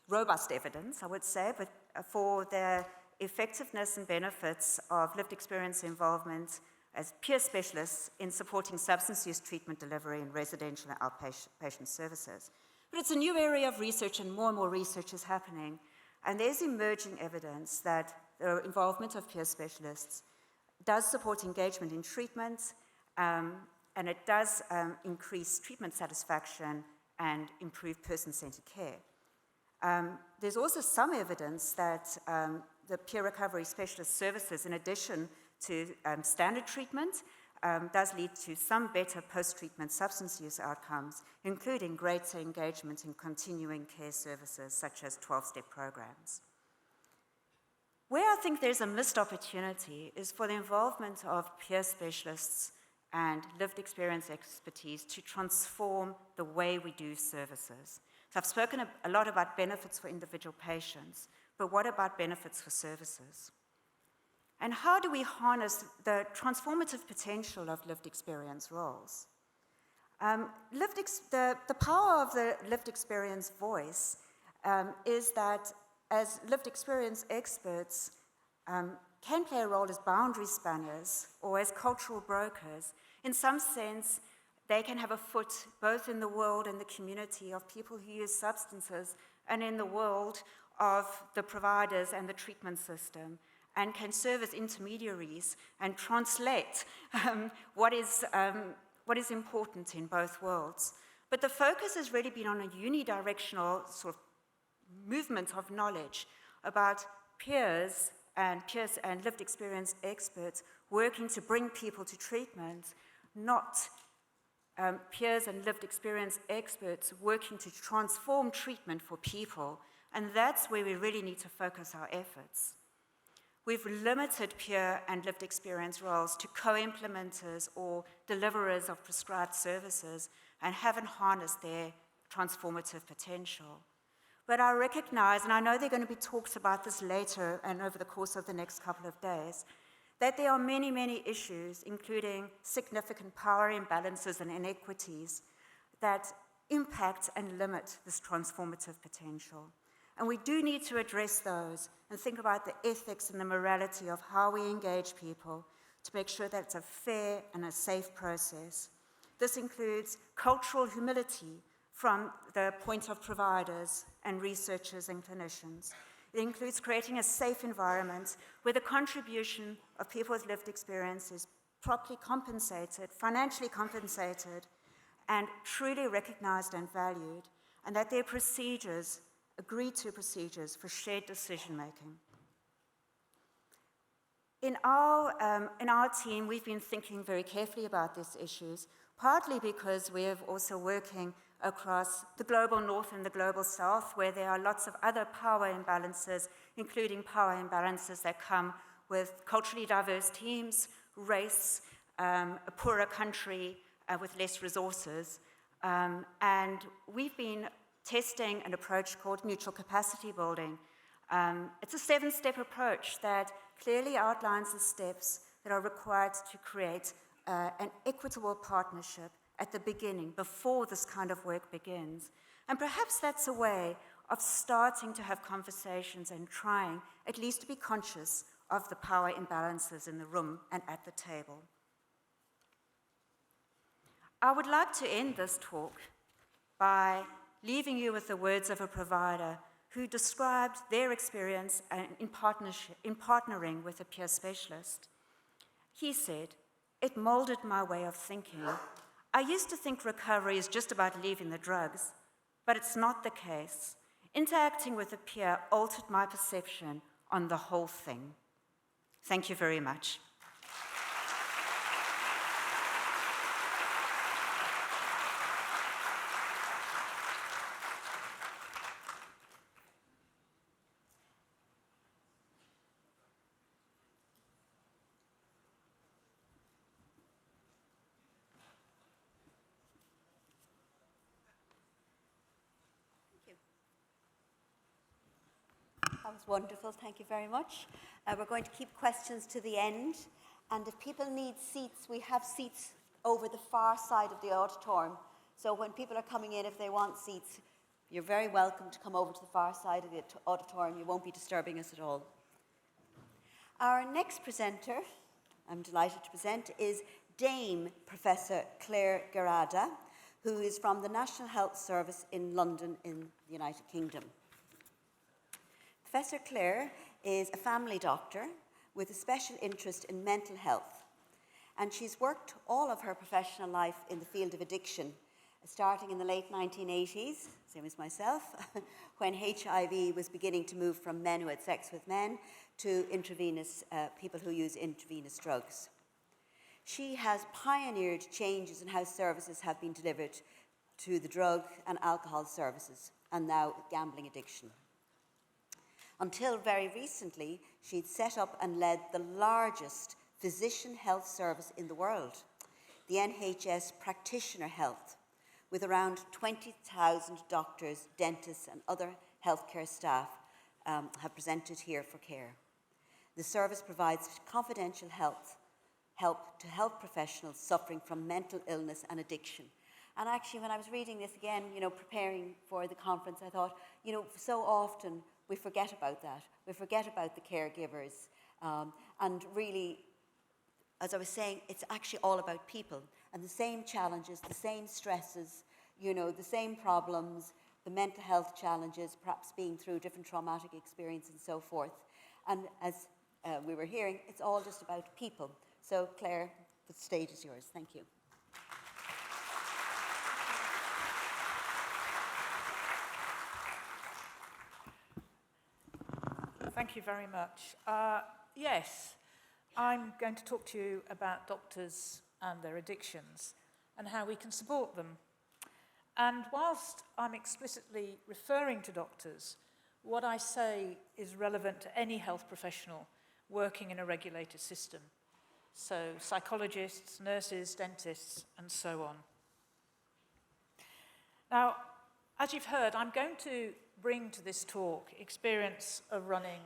robust evidence, I would say, but for the effectiveness and benefits of lived experience involvement as peer specialists in supporting substance use treatment delivery in residential and outpatient services. But it's a new area of research and more research is happening. And there's emerging evidence that the involvement of peer specialists does support engagement in treatment, and it does increase treatment satisfaction and improve person-centered care. There's also some evidence that the peer recovery specialist services, in addition to standard treatment, does lead to some better post-treatment substance use outcomes, including greater engagement in continuing care services such as 12-step programs. Where I think there's a missed opportunity is for the involvement of peer specialists and lived experience expertise to transform the way we do services. So I've spoken a lot about benefits for individual patients, but what about benefits for services? And how do we harness the transformative potential of lived experience roles? The power of the lived experience voice is that as lived experience experts can play a role as boundary spanners or as cultural brokers. In some sense, they can have a foot both in the world and the community of people who use substances and in the world of the providers and the treatment system, and can serve as intermediaries and translate what is important in both worlds. But the focus has really been on a unidirectional sort of movement of knowledge about peers and peers and lived experience experts working to bring people to treatment, not peers and lived experience experts working to transform treatment for people. And that's where we really need to focus our efforts. We've limited peer and lived experience roles to co-implementers or deliverers of prescribed services and haven't harnessed their transformative potential. But I recognize, and I know there are going to be talks about this later and over the course of the next couple of days, that there are many, many issues, including significant power imbalances and inequities, that impact and limit this transformative potential. And we do need to address those and think about the ethics and the morality of how we engage people to make sure that it's a fair and a safe process. This includes cultural humility from the point of providers and researchers and clinicians. It includes creating a safe environment where the contribution of people with lived experience is properly compensated, financially compensated, and truly recognized and valued, and that there are procedures, agreed to procedures for shared decision-making. In our team, we've been thinking very carefully about these issues, partly because we are also working across the global north and the global south, where there are lots of other power imbalances, including power imbalances that come with culturally diverse teams, race, a poorer country with less resources. And we've been testing an approach called mutual capacity building. It's a 7-step approach that clearly outlines the steps that are required to create an equitable partnership at the beginning, before this kind of work begins. And perhaps that's a way of starting to have conversations and trying at least to be conscious of the power imbalances in the room and at the table. I would like to end this talk by leaving you with the words of a provider who described their experience in partnering with a peer specialist. He said, "It molded my way of thinking. I used to think recovery is just about leaving the drugs, but it's not the case. Interacting with a peer altered my perception on the whole thing." Thank you very much. That was wonderful. Thank you very much. We're going to keep questions to the end. And if people need seats, we have seats over the far side of the auditorium. So when people are coming in, if they want seats, you're very welcome to come over to the far side of the auditorium. You won't be disturbing us at all. Our next presenter, I'm delighted to present, is Dame Professor Clare Gerada, who is from the National Health Service in London in the United Kingdom. Professor Clare is a family doctor with a special interest in mental health, and she's worked all of her professional life in the field of addiction, starting in the late 1980s, same as myself, when HIV was beginning to move from men who had sex with men to intravenous people who use intravenous drugs. She has pioneered changes in how services have been delivered to the drug and alcohol services, and now gambling addiction. Until very recently, she'd set up and led the largest physician health service in the world, the NHS Practitioner Health, with around 20,000 doctors, dentists, and other healthcare staff have presented here for care. The service provides confidential help to health professionals suffering from mental illness and addiction. And actually, when I was reading this again, preparing for the conference, I thought, so often we forget about that. We forget about the caregivers. And really, as I was saying, it's actually all about people and the same challenges, the same stresses, the same problems, the mental health challenges, perhaps being through different traumatic experiences and so forth. And as we were hearing, it's all just about people. So, Claire, the stage is yours. Thank you. Thank you very much. Yes, I'm going to talk to you about doctors and their addictions and how we can support them. And whilst I'm explicitly referring to doctors, what I say is relevant to any health professional working in a regulated system. So psychologists, nurses, dentists, and so on. Now, as you've heard, I'm going to bring to this talk experience of running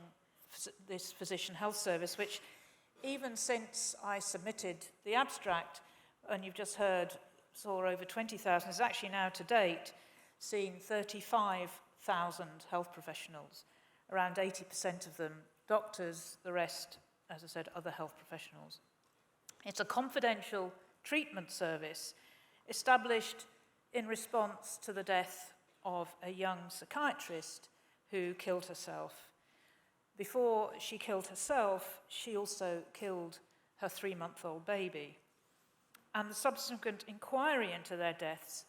this physician health service, which even since I submitted the abstract, and you've just heard, saw over 20,000, is actually now to date seen 35,000 health professionals, around 80% of them doctors, the rest, as I said, other health professionals. It's a confidential treatment service established in response to the death of a young psychiatrist who killed herself. Before she killed herself, she also killed her 3-month-old baby. And the subsequent inquiry into their deaths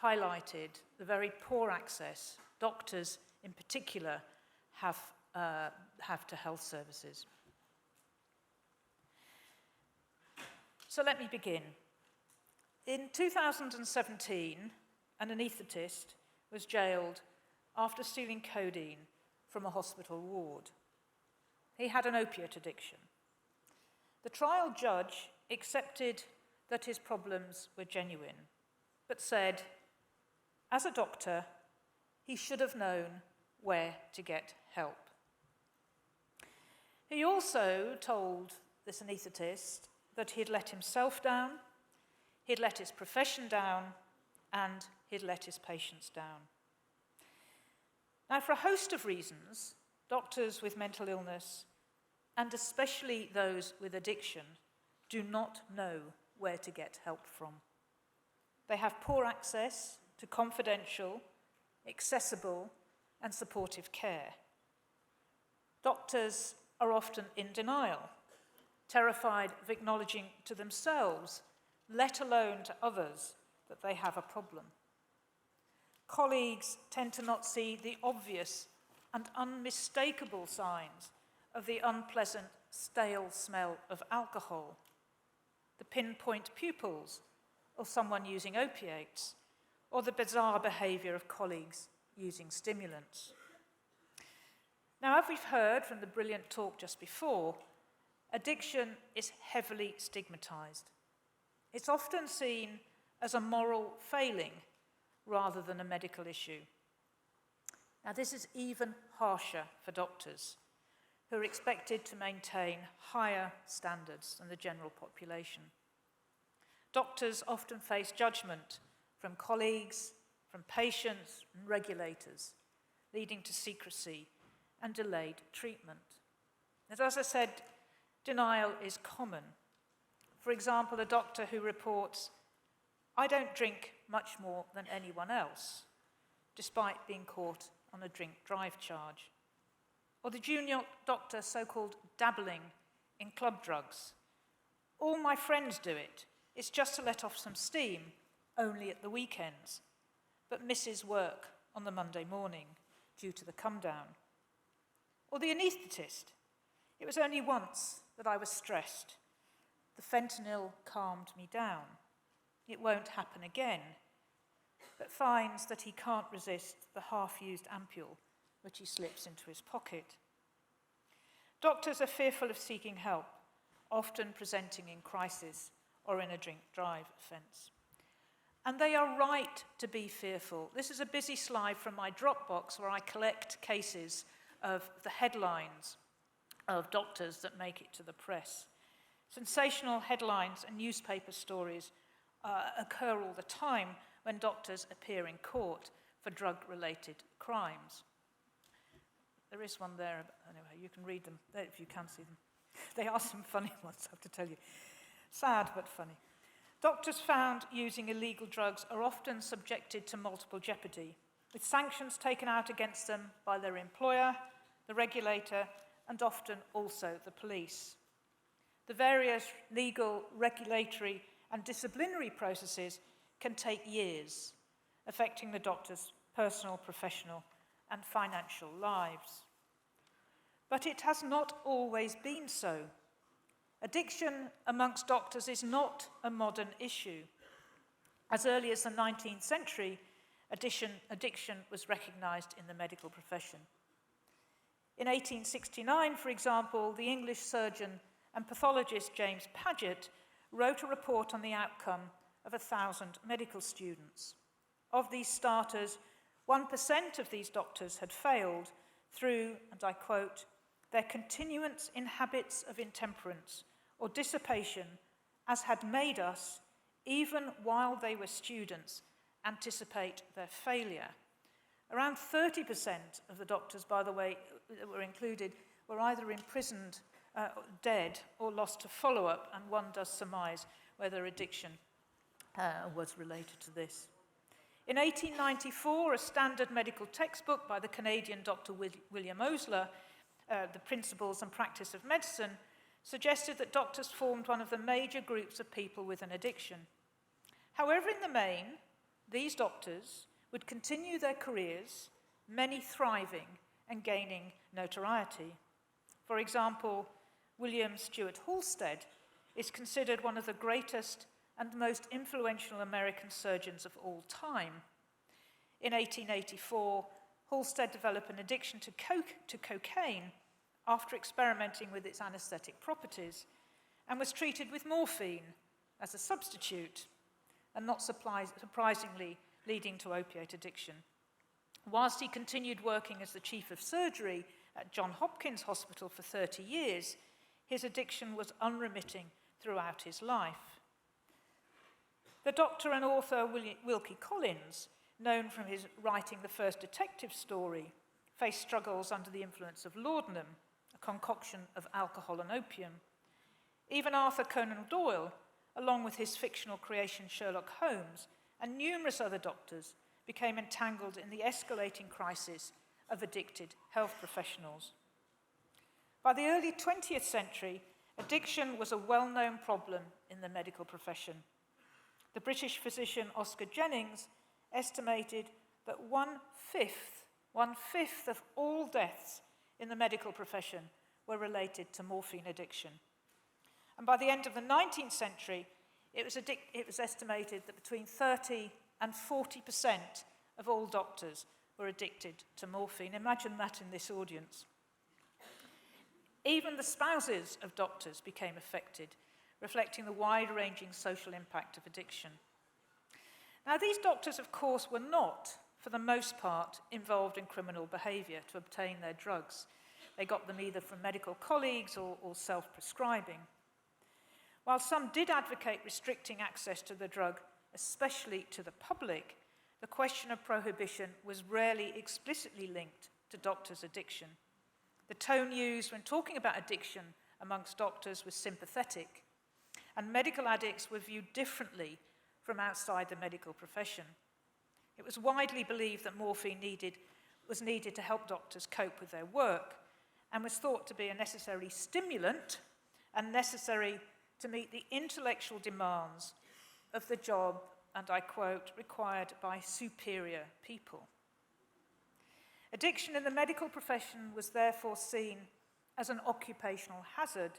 highlighted the very poor access doctors in particular have to health services. So let me begin. In 2017, an anaesthetist was jailed after stealing codeine from a hospital ward. He had an opiate addiction. The trial judge accepted that his problems were genuine, but said, as a doctor, he should have known where to get help. He also told this anaesthetist that he'd let himself down, he'd let his profession down, and he'd let his patients down. Now, for a host of reasons, doctors with mental illness, and especially those with addiction, do not know where to get help from. They have poor access to confidential, accessible, and supportive care. Doctors are often in denial, terrified of acknowledging to themselves, let alone to others, that they have a problem. Colleagues tend to not see the obvious and unmistakable signs of the unpleasant, stale smell of alcohol, the pinpoint pupils of someone using opiates, or the bizarre behaviour of colleagues using stimulants. Now, as we've heard from the brilliant talk just before, addiction is heavily stigmatised. It's often seen as a moral failing rather than a medical issue. Now, this is even harsher for doctors, who are expected to maintain higher standards than the general population. Doctors often face judgment from colleagues, from patients and regulators, leading to secrecy and delayed treatment. And as I said, denial is common. For example, a doctor who reports, "I don't drink much more than anyone else," despite being caught on a drink-drive charge. Or the junior doctor so-called dabbling in club drugs. "All my friends do it. It's just to let off some steam, only at the weekends, but misses work on the Monday morning due to the come-down." Or the anaesthetist. "It was only once that I was stressed. The fentanyl calmed me down. It won't happen again," but finds that he can't resist the half-used ampule which he slips into his pocket. Doctors are fearful of seeking help, often presenting in crisis or in a drink-drive offence. And they are right to be fearful. This is a busy slide from my Dropbox where I collect cases of the headlines of doctors that make it to the press. Sensational headlines and newspaper stories occur all the time when doctors appear in court for drug-related crimes. There is one there, anyway, you can read them if you can see them. They are some funny ones, I have to tell you. Sad, but funny. Doctors found using illegal drugs are often subjected to multiple jeopardy, with sanctions taken out against them by their employer, the regulator, and often also the police. The various legal, regulatory, and disciplinary processes can take years, affecting the doctor's personal, professional, and financial lives. But it has not always been so. Addiction amongst doctors is not a modern issue. As early as the 19th century, addiction was recognised in the medical profession. In 1869, for example, the English surgeon and pathologist James Paget wrote a report on the outcome of 1,000 medical students. Of these starters, 1% of these doctors had failed through, and I quote, their continuance in habits of intemperance or dissipation as had made us, even while they were students, anticipate their failure. Around 30% of the doctors, by the way, that were included were either imprisoned, dead, or lost to follow-up, and one does surmise whether addiction was related to this. In 1894, a standard medical textbook by the Canadian Dr. William Osler, The Principles and Practice of Medicine, suggested that doctors formed one of the major groups of people with an addiction. However, in the main, these doctors would continue their careers, many thriving and gaining notoriety. For example, William Stewart Halsted is considered one of the greatest and most influential American surgeons of all time. In 1884, Halsted developed an addiction to cocaine after experimenting with its anesthetic properties, and was treated with morphine as a substitute, and not surprisingly leading to opiate addiction. Whilst he continued working as the chief of surgery at Johns Hopkins Hospital for 30 years, his addiction was unremitting throughout his life. The doctor and author Wilkie Collins, known from his writing the first detective story, faced struggles under the influence of laudanum, a concoction of alcohol and opium. Even Arthur Conan Doyle, along with his fictional creation Sherlock Holmes, and numerous other doctors, became entangled in the escalating crisis of addicted health professionals. By the early 20th century, addiction was a well-known problem in the medical profession. The British physician Oscar Jennings estimated that one-fifth of all deaths in the medical profession were related to morphine addiction. And by the end of the 19th century, it was estimated that between 30 and 40% of all doctors were addicted to morphine. Imagine that in this audience. Even the spouses of doctors became affected, reflecting the wide-ranging social impact of addiction. Now, these doctors, of course, were not, for the most part, involved in criminal behaviour to obtain their drugs. They got them either from medical colleagues or self-prescribing. While some did advocate restricting access to the drug, especially to the public, the question of prohibition was rarely explicitly linked to doctors' addiction. The tone used when talking about addiction amongst doctors was sympathetic, and medical addicts were viewed differently from outside the medical profession. It was widely believed that morphine was needed to help doctors cope with their work, and was thought to be a necessary stimulant and necessary to meet the intellectual demands of the job, and I quote, required by superior people. Addiction in the medical profession was therefore seen as an occupational hazard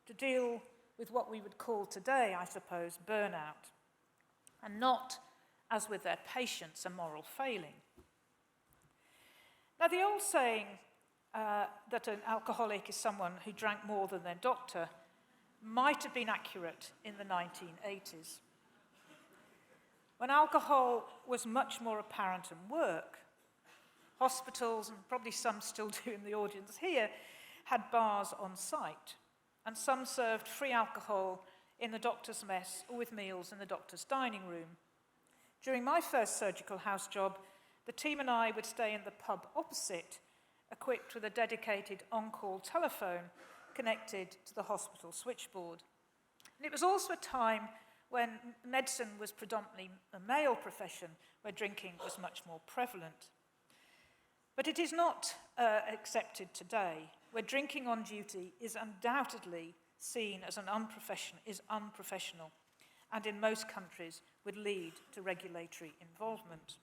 to deal with what we would call today, I suppose, burnout, and not, as with their patients, a moral failing. Now, the old saying that an alcoholic is someone who drank more than their doctor might have been accurate in the 1980s. When alcohol was much more apparent in work, hospitals, and probably some still do in the audience here, had bars on site, and some served free alcohol in the doctor's mess or with meals in the doctor's dining room. During my first surgical house job, the team and I would stay in the pub opposite, equipped with a dedicated on-call telephone connected to the hospital switchboard. And it was also a time when medicine was predominantly a male profession, where drinking was much more prevalent. But it is not accepted today, where drinking on duty is undoubtedly seen as unprofessional, and in most countries would lead to regulatory involvement.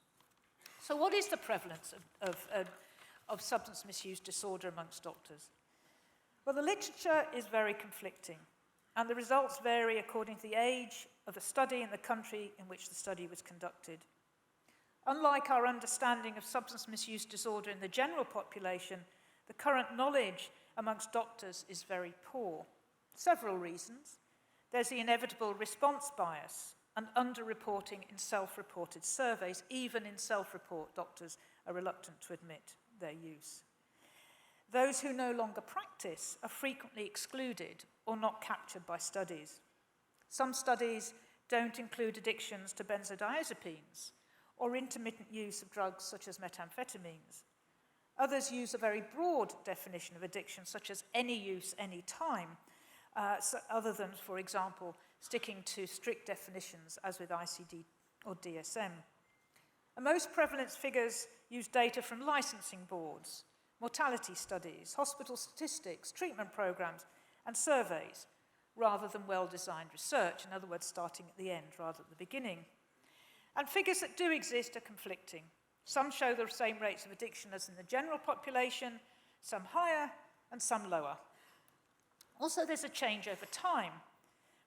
So what is the prevalence of substance misuse disorder amongst doctors? Well, the literature is very conflicting, and the results vary according to the age of the study and the country in which the study was conducted. Unlike our understanding of substance misuse disorder in the general population, the current knowledge amongst doctors is very poor. Several reasons. There's the inevitable response bias and underreporting in self-reported surveys. Even in self-report, doctors are reluctant to admit their use. Those who no longer practice are frequently excluded or not captured by studies. Some studies don't include addictions to benzodiazepines or intermittent use of drugs such as methamphetamines. Others use a very broad definition of addiction, such as any use, any time, other than, for example, sticking to strict definitions as with ICD or DSM. And most prevalence figures use data from licensing boards, mortality studies, hospital statistics, treatment programs, and surveys, rather than well-designed research, in other words, starting at the end rather than the beginning. And figures that do exist are conflicting. Some show the same rates of addiction as in the general population, some higher and some lower. Also, there's a change over time.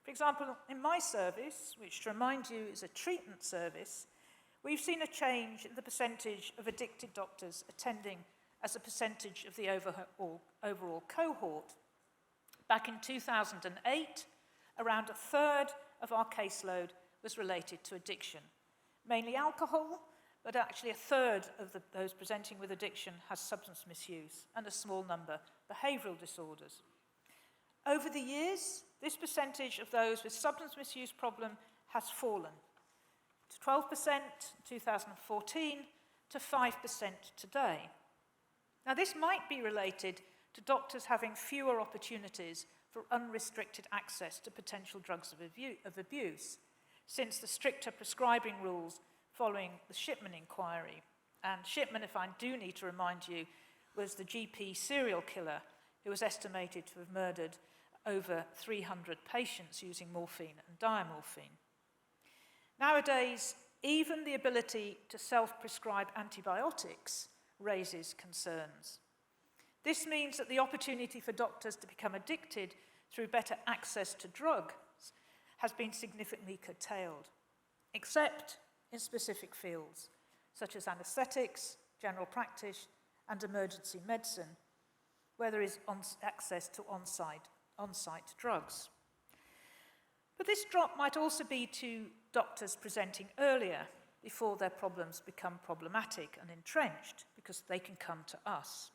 For example, in my service, which to remind you is a treatment service, we've seen a change in the percentage of addicted doctors attending as a percentage of the overall cohort. Back in 2008, around a third of our caseload was related to addiction, mainly alcohol, but actually a third of those presenting with addiction has substance misuse, and a small number behavioural disorders. Over the years, this percentage of those with substance misuse problem has fallen to 12% in 2014 to 5% today. Now, this might be related to doctors having fewer opportunities for unrestricted access to potential drugs of abuse, since the stricter prescribing rules following the Shipman inquiry. And Shipman, if I do need to remind you, was the GP serial killer who was estimated to have murdered over 300 patients using morphine and diamorphine. Nowadays, even the ability to self-prescribe antibiotics raises concerns. This means that the opportunity for doctors to become addicted through better access to drugs has been significantly curtailed, except in specific fields, such as anaesthetics, general practice, and emergency medicine, where there is access to on-site drugs. But this drop might also be to doctors presenting earlier, before their problems become problematic and entrenched, because they can come to us.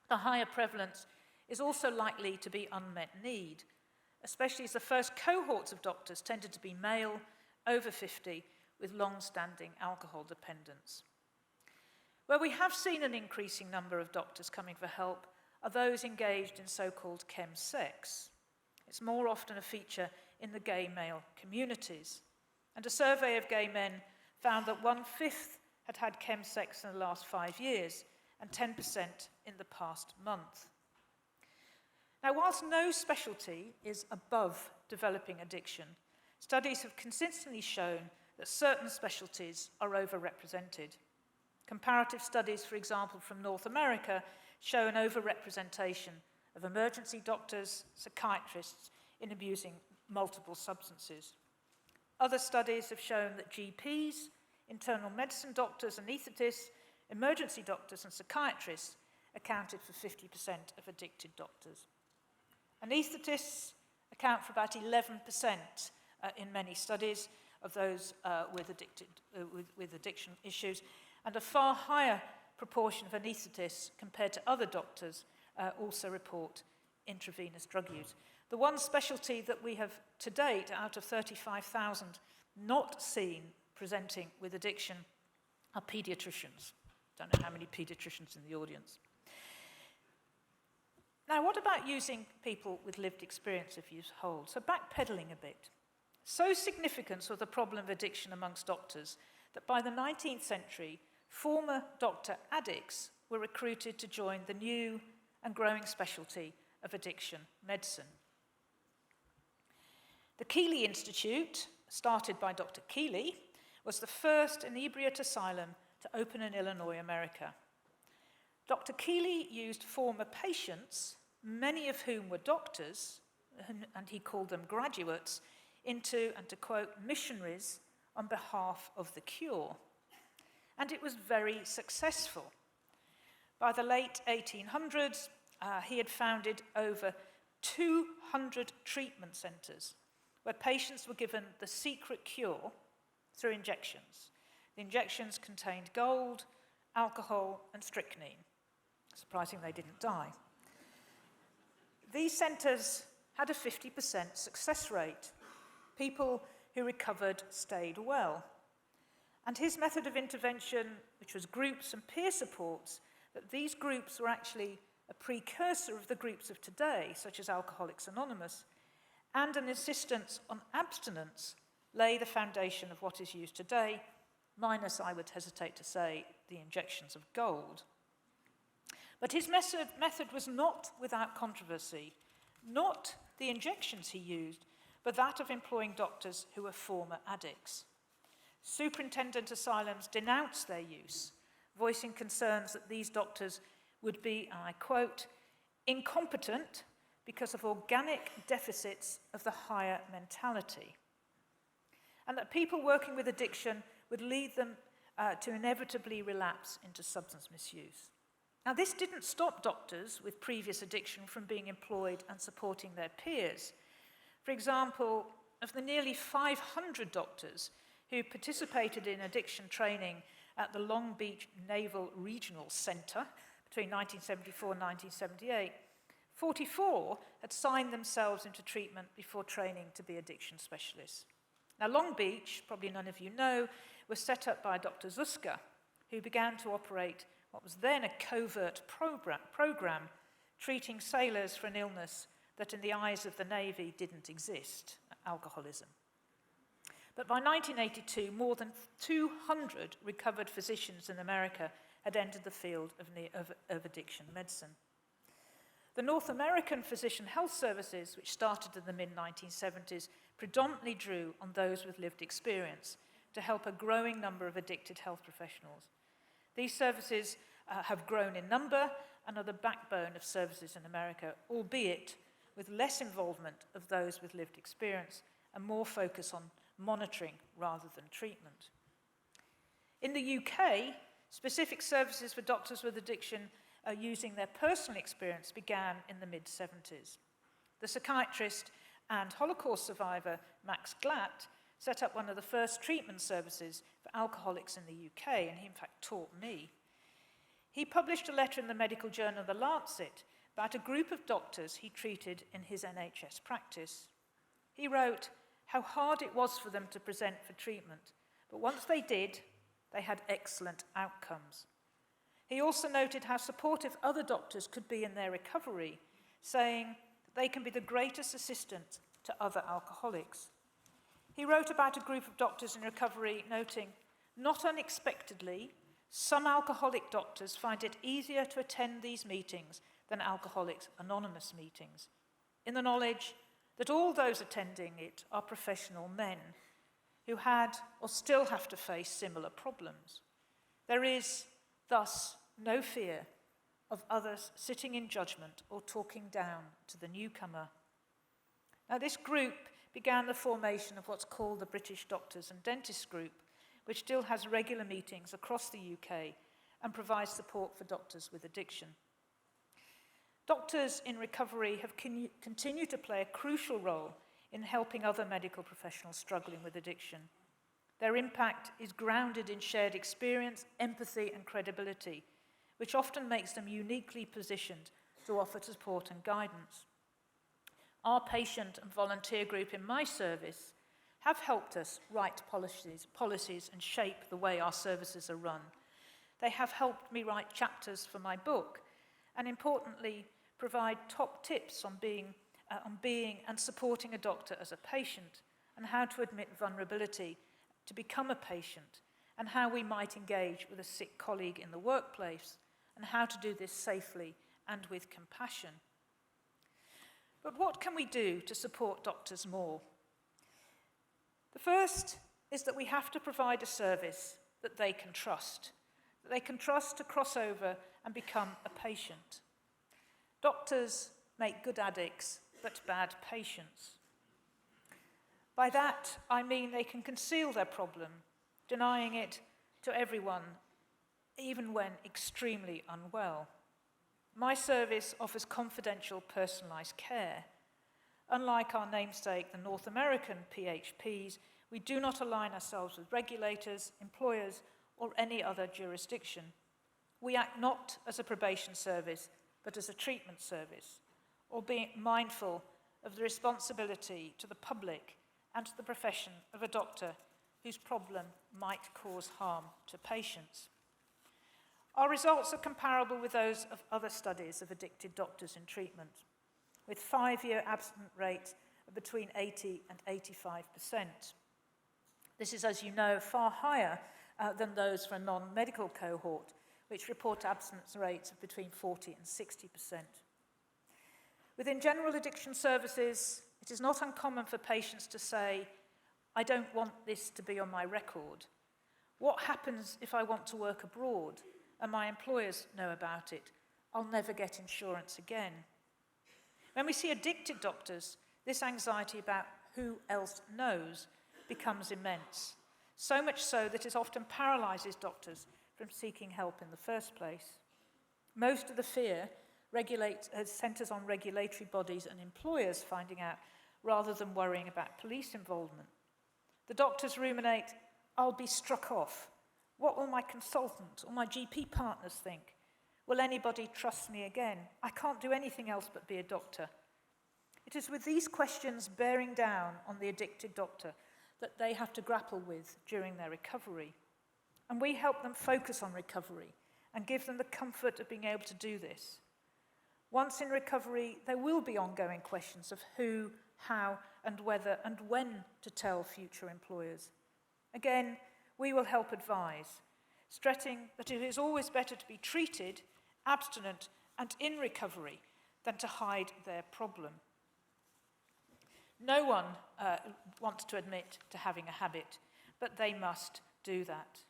The higher prevalence is also likely to be unmet need, especially as the first cohorts of doctors tended to be male, over 50, with long-standing alcohol dependence. Where we have seen an increasing number of doctors coming for help are those engaged in so-called chemsex. It's more often a feature in the gay male communities. And a survey of gay men found that 1/5 had had chemsex in the last 5 years and 10% in the past month. Now, whilst no specialty is above developing addiction, studies have consistently shown that certain specialties are overrepresented. Comparative studies, for example, from North America, show an overrepresentation of emergency doctors, psychiatrists in abusing multiple substances. Other studies have shown that GPs, internal medicine doctors, anaesthetists, emergency doctors, and psychiatrists accounted for 50% of addicted doctors. Anaesthetists account for about 11% in many studies of those with addiction issues, and a far higher proportion of anaesthetists compared to other doctors also report intravenous drug use. The one specialty that we have to date, out of 35,000, not seen presenting with addiction are paediatricians. Don't know how many paediatricians in the audience. Now, what about using people with lived experience of use hold? So backpedaling a bit. So significant was the problem of addiction amongst doctors that by the 19th century, former doctor addicts were recruited to join the new and growing specialty of addiction medicine. The Keeley Institute, started by Dr. Keeley, was the first inebriate asylum to open in Illinois, America. Dr. Keeley used former patients, many of whom were doctors, and he called them graduates, into, and to quote, missionaries on behalf of the cure. And it was very successful. By the late 1800s, he had founded over 200 treatment centres where patients were given the secret cure through injections. The injections contained gold, alcohol, and strychnine. Surprising they didn't die. These centres had a 50% success rate. People who recovered stayed well. And his method of intervention, which was groups and peer supports, that these groups were actually a precursor of the groups of today, such as Alcoholics Anonymous, and an insistence on abstinence lay the foundation of what is used today, minus, I would hesitate to say, the injections of gold. But his method was not without controversy, not the injections he used, but that of employing doctors who were former addicts. Superintendent asylums denounced their use, voicing concerns that these doctors would be, and I quote, incompetent because of organic deficits of the higher mentality, and that people working with addiction would lead them to inevitably relapse into substance misuse. Now, this didn't stop doctors with previous addiction from being employed and supporting their peers. For example, of the nearly 500 doctors who participated in addiction training at the Long Beach Naval Regional Center between 1974 and 1978, 44 had signed themselves into treatment before training to be addiction specialists. Now, Long Beach, probably none of you know, was set up by Dr. Zuska, who began to operate what was then a covert program treating sailors for an illness that in the eyes of the Navy didn't exist, alcoholism. But by 1982, more than 200 recovered physicians in America had entered the field of addiction medicine. The North American Physician Health Services, which started in the mid-1970s, predominantly drew on those with lived experience to help a growing number of addicted health professionals. These services have grown in number and are the backbone of services in America, albeit with less involvement of those with lived experience and more focus on monitoring rather than treatment. In the UK, specific services for doctors with addiction using their personal experience began in the mid-70s. The psychiatrist and Holocaust survivor Max Glatt set up one of the first treatment services for alcoholics in the UK, and he in fact taught me. He published a letter in the medical journal The Lancet about a group of doctors he treated in his NHS practice. He wrote how hard it was for them to present for treatment, but once they did, they had excellent outcomes. He also noted how supportive other doctors could be in their recovery, saying that they can be the greatest assistant to other alcoholics. He wrote about a group of doctors in recovery, noting, not unexpectedly, some alcoholic doctors find it easier to attend these meetings than Alcoholics Anonymous meetings, in the knowledge that all those attending it are professional men who had or still have to face similar problems. There is, thus, no fear of others sitting in judgment or talking down to the newcomer. Now, this group began the formation of what's called the British Doctors and Dentists Group, which still has regular meetings across the UK and provides support for doctors with addiction. Doctors in recovery have continued to play a crucial role in helping other medical professionals struggling with addiction. Their impact is grounded in shared experience, empathy, and credibility, which often makes them uniquely positioned to offer support and guidance. Our patient and volunteer group in my service have helped us write policies and shape the way our services are run. They have helped me write chapters for my book, and importantly, provide top tips on being and supporting a doctor as a patient, and how to admit vulnerability to become a patient, and how we might engage with a sick colleague in the workplace, and how to do this safely and with compassion. But what can we do to support doctors more? The first is that we have to provide a service that they can trust to cross over and become a patient. Doctors make good addicts but bad patients. By that, I mean they can conceal their problem, denying it to everyone, even when extremely unwell. My service offers confidential, personalised care. Unlike our namesake, the North American PHPs, we do not align ourselves with regulators, employers, or any other jurisdiction. We act not as a probation service, but as a treatment service, or being mindful of the responsibility to the public and to the profession of a doctor whose problem might cause harm to patients. Our results are comparable with those of other studies of addicted doctors in treatment, with 5-year abstinence rates of between 80 and 85%. This is, as you know, far higher than those for a non-medical cohort, which report abstinence rates of between 40 and 60%. Within general addiction services, it is not uncommon for patients to say, "I don't want this to be on my record. What happens if I want to work abroad and my employers know about it? I'll never get insurance again." When we see addicted doctors, this anxiety about who else knows becomes immense, so much so that it often paralyses doctors from seeking help in the first place. Most of the fear centres on regulatory bodies and employers finding out, rather than worrying about police involvement. The doctors ruminate, "I'll be struck off. What will my consultant or my GP partners think? Will anybody trust me again? I can't do anything else but be a doctor." It is with these questions bearing down on the addicted doctor that they have to grapple with during their recovery. And we help them focus on recovery and give them the comfort of being able to do this. Once in recovery, there will be ongoing questions of who, how, and whether and when to tell future employers. Again, we will help advise, stressing that it is always better to be treated, abstinent, and in recovery than to hide their problem. No one wants to admit to having a habit, but they must do that.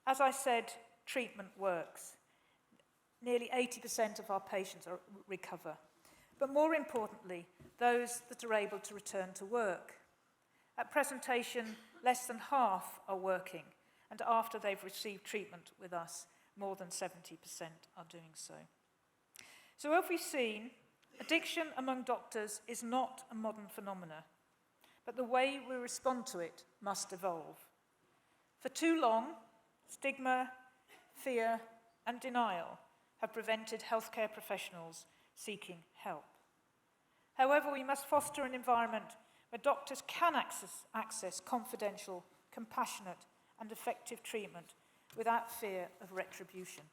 As I said, treatment works. Nearly 80% of our patients recover. But more importantly, those that are able to return to work. At presentation, less than half are working, and after they've received treatment with us, more than 70% are doing so. So as we've seen, addiction among doctors is not a modern phenomenon, but the way we respond to it must evolve. For too long, stigma, fear, and denial have prevented healthcare professionals seeking help. However, we must foster an environment where doctors can access confidential, compassionate, and effective treatment without fear of retribution.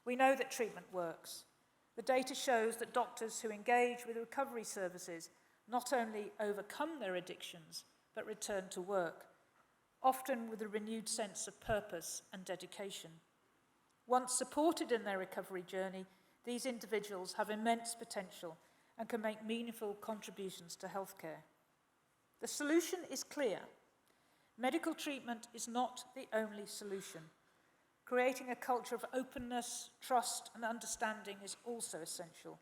We know that treatment works. The data shows that doctors who engage with recovery services not only overcome their addictions, but return to work, often with a renewed sense of purpose and dedication. Once supported in their recovery journey, these individuals have immense potential and can make meaningful contributions to healthcare. The solution is clear. Medical treatment is not the only solution. Creating a culture of openness, trust, and understanding is also essential.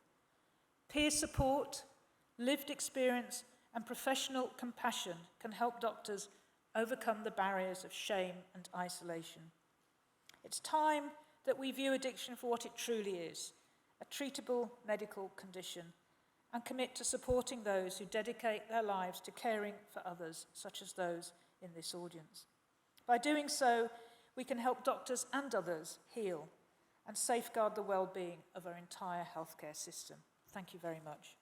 Peer support, lived experience, and professional compassion can help doctors overcome the barriers of shame and isolation. It's time that we view addiction for what it truly is, a treatable medical condition, and commit to supporting those who dedicate their lives to caring for others, such as those in this audience. By doing so, we can help doctors and others heal and safeguard the well-being of our entire healthcare system. Thank you very much.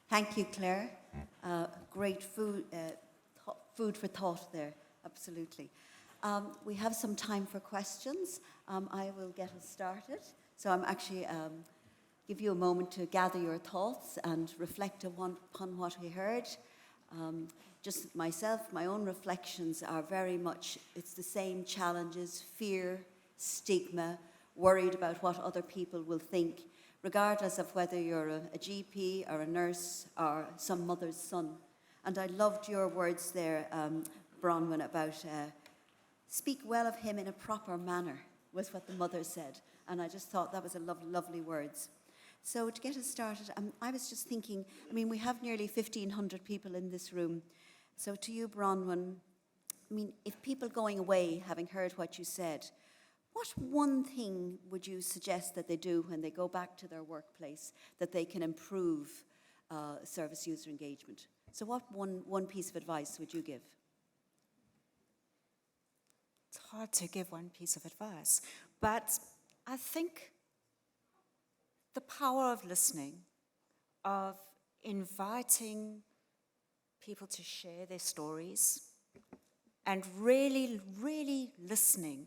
Thank you, Clare. Great food for thought there, absolutely. We have some time for questions. I will get us started. So I'm actually give you a moment to gather your thoughts and reflect upon what we heard. Just myself, my own reflections are very much, it's the same challenges, fear, stigma, worried about what other people will think, regardless of whether you're a GP or a nurse or some mother's son. And I loved your words there, Bronwyn, about speak well of him in a proper manner, was what the mother said. And I just thought that was a lovely words. So to get us started, I was just thinking, I mean, we have nearly 1,500 people in this room. So to you, Bronwyn, I mean, if people going away, having heard what you said, what one thing would you suggest that they do when they go back to their workplace that they can improve service user engagement? So what one piece of advice would you give? It's hard to give one piece of advice, but I think the power of listening, of inviting people to share their stories, and really, really listening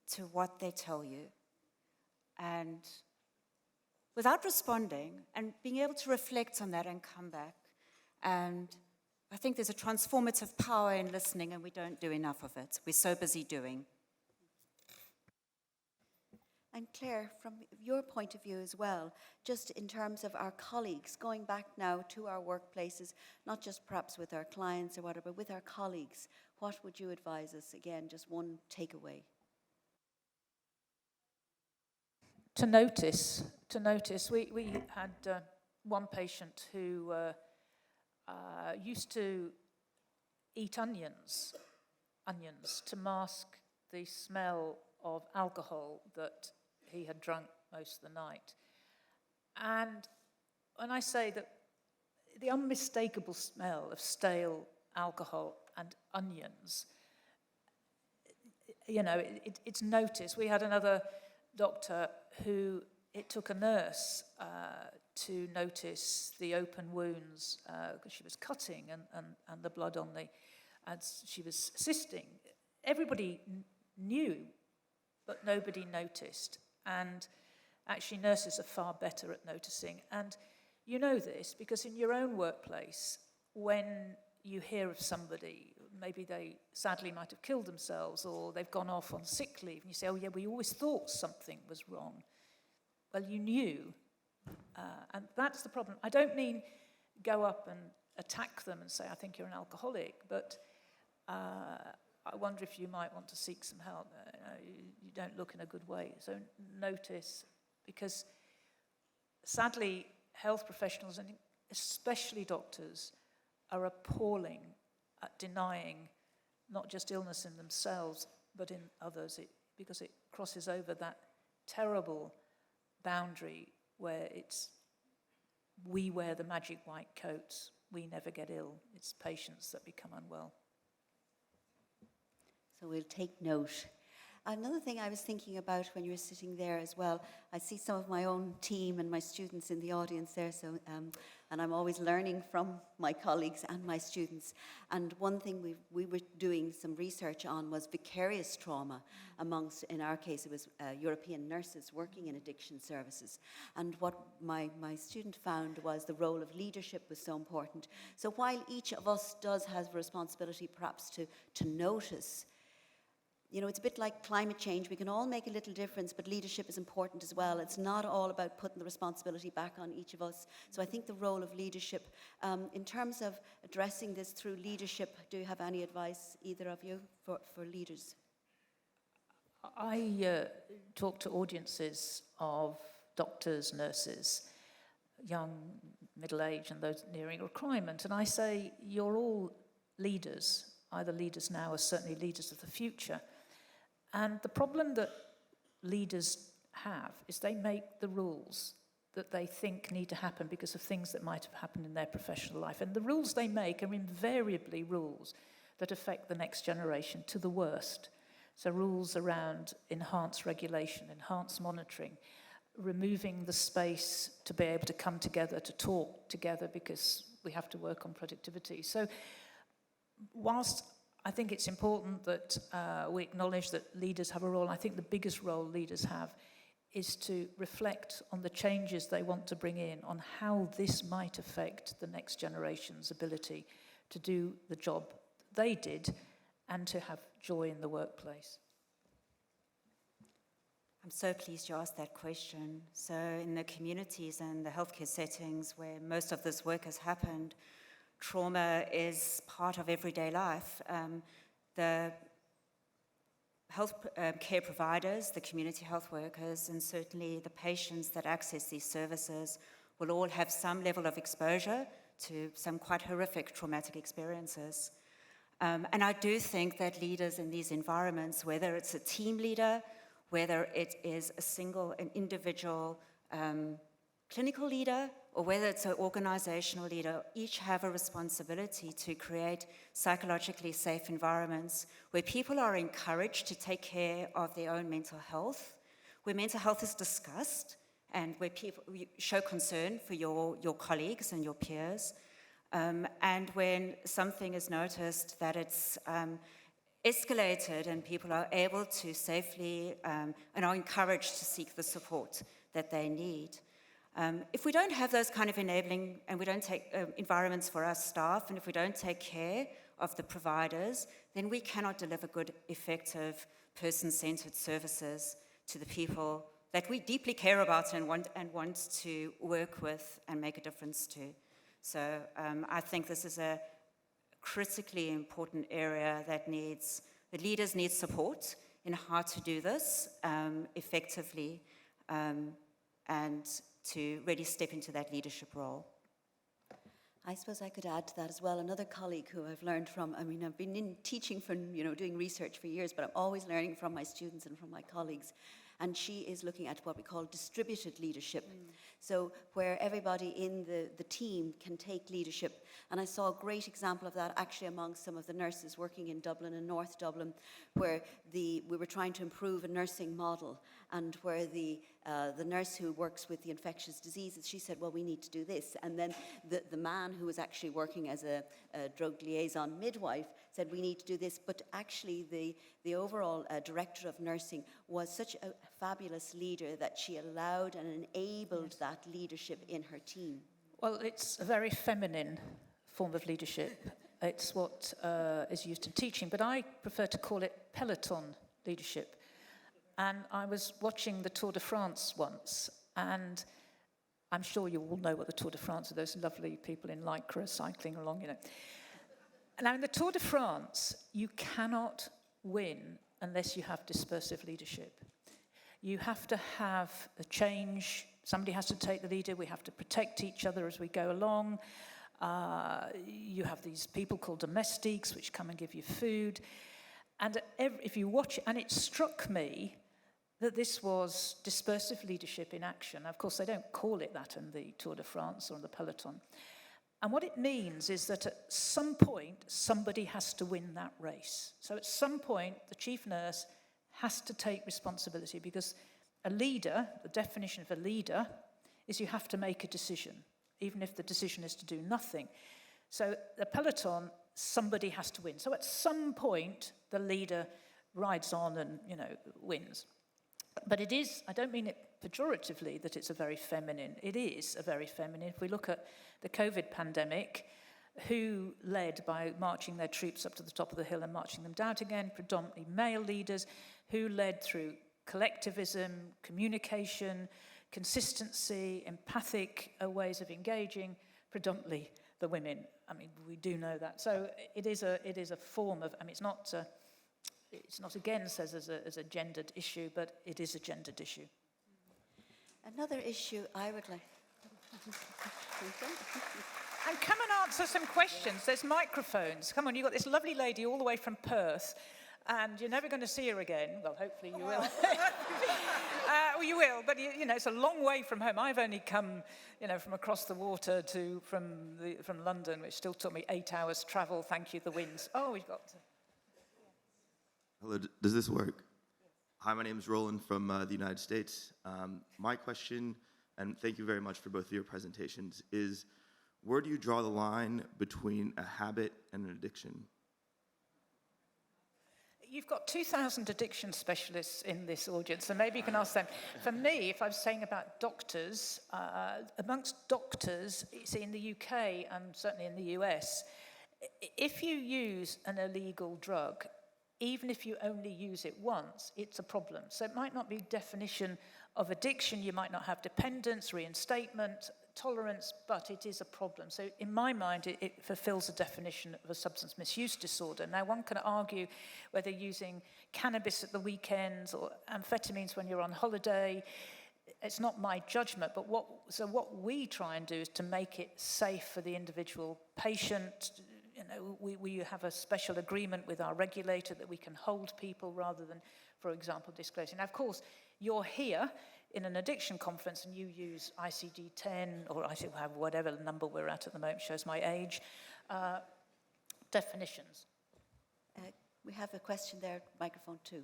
to what they tell you, and without responding, and being able to reflect on that and come back. And I think there's a transformative power in listening, and we don't do enough of it. We're so busy doing. And Clare, from your point of view as well, just in terms of our colleagues, going back now to our workplaces, not just perhaps with our clients or whatever, but with our colleagues, what would you advise us? Again, just one takeaway. To notice. We had one patient who used to eat onions to mask the smell of alcohol that he had drunk most of the night. And when I say that the unmistakable smell of stale alcohol and onions, you know, it's noticed. We had another doctor who, it took a nurse to notice the open wounds because she was cutting and the blood on the, as she was assisting. Everybody knew, but nobody noticed. And actually nurses are far better at noticing. And you know this because in your own workplace, when you hear of somebody, maybe they sadly might have killed themselves or they've gone off on sick leave, and you say, oh yeah, we always thought something was wrong. Well, you knew, and that's the problem. I don't mean go up and attack them and say, I think you're an alcoholic, but I wonder if you might want to seek some help. You don't look in a good way. So notice, because sadly, health professionals, and especially doctors, are appalling at denying not just illness in themselves, but in others, because it crosses over that terrible boundary where it's we wear the magic white coats, we never get ill. It's patients that become unwell. So we'll take note. Another thing I was thinking about when you were sitting there as well, I see some of my own team and my students in the audience there, so and I'm always learning from my colleagues and my students. And one thing we were doing some research on was vicarious trauma amongst, in our case, it was European nurses working in addiction services. And what my student found was the role of leadership was so important. So while each of us does have a responsibility perhaps to notice, you know, it's a bit like climate change. We can all make a little difference, but leadership is important as well. It's not all about putting the responsibility back on each of us. So I think the role of leadership, in terms of addressing this through leadership, do you have any advice, either of you, for leaders? I talk to audiences of doctors, nurses, young, middle-aged, and those nearing requirement, and I say, you're all leaders, either leaders now or certainly leaders of the future. And the problem that leaders have is they make the rules that they think need to happen because of things that might have happened in their professional life. And the rules they make are invariably rules that affect the next generation to the worst. So rules around enhanced regulation, enhanced monitoring, removing the space to be able to come together, to talk together because we have to work on productivity. So whilst I think it's important that we acknowledge that leaders have a role, I think the biggest role leaders have is to reflect on the changes they want to bring in, on how this might affect the next generation's ability to do the job they did and to have joy in the workplace. I'm so pleased you asked that question. So in the communities and the healthcare settings where most of this work has happened, trauma is part of everyday life. The health care providers, the community health workers, and certainly the patients that access these services will all have some level of exposure to some quite horrific traumatic experiences. And I do think that leaders in these environments, whether it's a team leader, whether it is an individual clinical leader, or whether it's an organizational leader, each have a responsibility to create psychologically safe environments where people are encouraged to take care of their own mental health, where mental health is discussed, and where people show concern for your colleagues and your peers, and when something is noticed that it's escalated and people are able to safely and are encouraged to seek the support that they need. If we don't have those kind of enabling and we don't take environments for our staff, and if we don't take care of the providers, then we cannot deliver good, effective, person-centered services to the people that we deeply care about and want to work with and make a difference to. So I think this is a critically important area that leaders need support in how to do this effectively and to really step into that leadership role. I suppose I could add to that as well. Another colleague who I've learned from, I've been in teaching for, doing research for years, but I'm always learning from my students and from my colleagues. And she is looking at what we call distributed leadership. So where everybody in the team can take leadership. And I saw a great example of that actually among some of the nurses working in Dublin and North Dublin, where we were trying to improve a nursing model, and where the nurse who works with the infectious diseases, she said, well, we need to do this. And then the man who was actually working as a drug liaison midwife said, we need to do this. But actually the overall director of nursing was such a fabulous leader that she allowed and enabled that leadership in her team. Well, it's a very feminine form of leadership. It's what is used in teaching, but I prefer to call it peloton leadership. And I was watching the Tour de France once, and I'm sure you all know what the Tour de France are, those lovely people in Lycra cycling along, Now, in the Tour de France, you cannot win unless you have dispersive leadership. You have to have a change. Somebody has to take the leader. We have to protect each other as we go along. You have these people called domestiques, which come and give you food. And if you watch it, and it struck me that this was dispersive leadership in action. Of course, they don't call it that in the Tour de France or in the peloton. And what it means is that at some point, somebody has to win that race. So at some point, the chief nurse has to take responsibility, because a leader, the definition of a leader, is you have to make a decision, even if the decision is to do nothing. So the peloton, somebody has to win. So at some point, the leader rides on and, wins. But it is, I don't mean it pejoratively that it's a very feminine. It is a very feminine. If we look at the COVID pandemic, who led by marching their troops up to the top of the hill and marching them down again? Predominantly male leaders. Who led through collectivism, communication, consistency, empathic ways of engaging? Predominantly the women. We do know that. So it is a form of, it's not again says as a gendered issue, but it is a gendered issue. Another issue I would like... And come and answer some questions. There's microphones. Come on, you've got this lovely lady all the way from Perth, and you're never going to see her again. Well, hopefully you will. Well, you will, but it's a long way from home. I've only come, from across the water from London, which still took me 8 hours travel. Thank you, the winds. Oh, we've got to... Hello, does this work? Hi, my name is Roland from the United States. My question, and thank you very much for both of your presentations, is where do you draw the line between a habit and an addiction? You've got 2,000 addiction specialists in this audience, so maybe you can ask them. For me, if I was saying about doctors, amongst doctors, see in the UK and certainly in the US, if you use an illegal drug, even if you only use it once, it's a problem. So it might not be definition of addiction, you might not have dependence, reinstatement, tolerance, but it is a problem. So in my mind, it fulfills the definition of a substance misuse disorder. Now, one can argue whether using cannabis at the weekends or amphetamines when you're on holiday, it's not my judgment, but what we try and do is to make it safe for the individual patient. You know, we have a special agreement with our regulator that we can hold people rather than, for example, disclosing. Now, of course, you're here in an addiction conference and you use ICD-10 or whatever number we're at the moment, shows my age, definitions. We have a question there, microphone 2.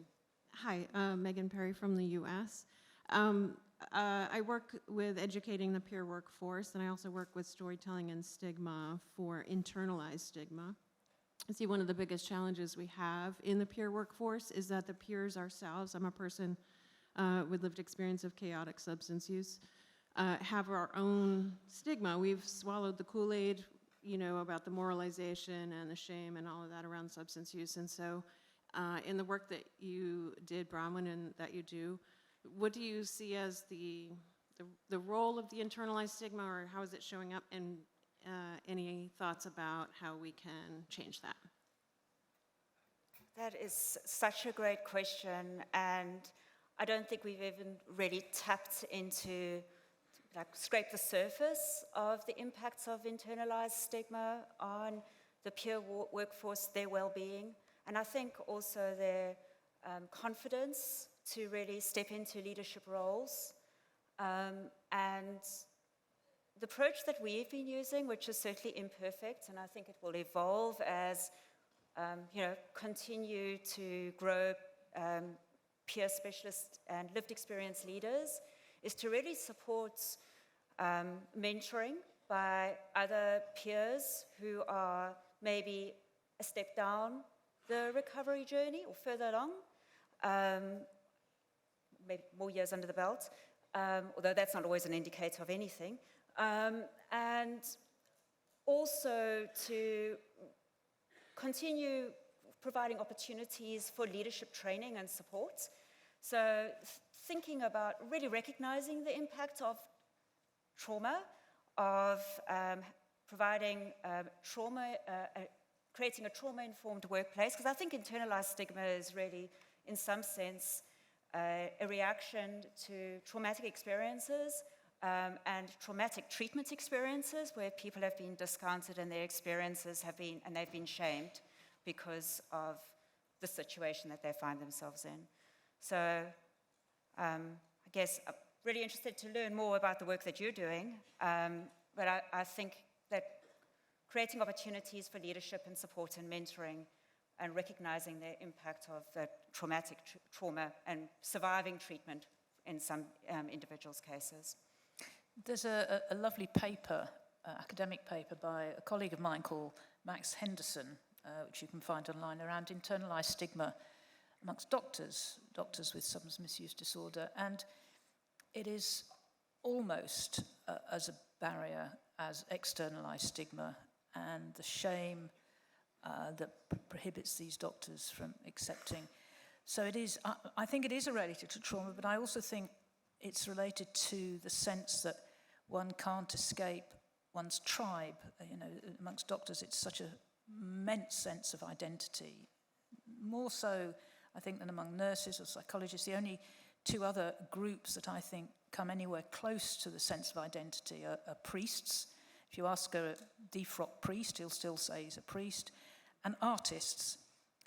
Hi, Megan Perry from the U.S. I work with educating the peer workforce, and I also work with storytelling and stigma for internalized stigma. I see one of the biggest challenges we have in the peer workforce is that the peers ourselves, I'm a person with lived experience of chaotic substance use, have our own stigma. We've swallowed the Kool-Aid, you know, about the moralization and the shame and all of that around substance use. And so in the work that you did, Bronwyn, and that you do, what do you see as the role of the internalized stigma, or how is it showing up, and any thoughts about how we can change that? That is such a great question, and I don't think we've even really tapped into, scraped the surface of the impacts of internalized stigma on the peer workforce, their well-being, and I think also their confidence to really step into leadership roles. And the approach that we've been using, which is certainly imperfect, and I think it will evolve as continue to grow peer specialists and lived experience leaders, is to really support mentoring by other peers who are maybe a step down the recovery journey or further along, maybe more years under the belt, although that's not always an indicator of anything. And also to continue providing opportunities for leadership training and support. So thinking about really recognizing the impact of trauma, of providing trauma, creating a trauma-informed workplace, because I think internalized stigma is really, in some sense, a reaction to traumatic experiences and traumatic treatment experiences where people have been discounted and their experiences have been, and they've been shamed because of the situation that they find themselves in. So I guess I'm really interested to learn more about the work that you're doing, but I think that creating opportunities for leadership and support and mentoring and recognizing the impact of the traumatic trauma and surviving treatment in some individuals' cases. There's a lovely paper, academic paper by a colleague of mine called Max Henderson, which you can find online, around internalized stigma amongst doctors with substance misuse disorder. And it is almost as a barrier as externalized stigma and the shame that prohibits these doctors from accepting. So it is, I think it is related to trauma, but I also think it's related to the sense that one can't escape one's tribe. You know, amongst doctors, it's such an immense sense of identity. More so, I think, than among nurses or psychologists. The only two other groups that I think come anywhere close to the sense of identity are priests. If you ask a defrocked priest, he'll still say he's a priest. And artists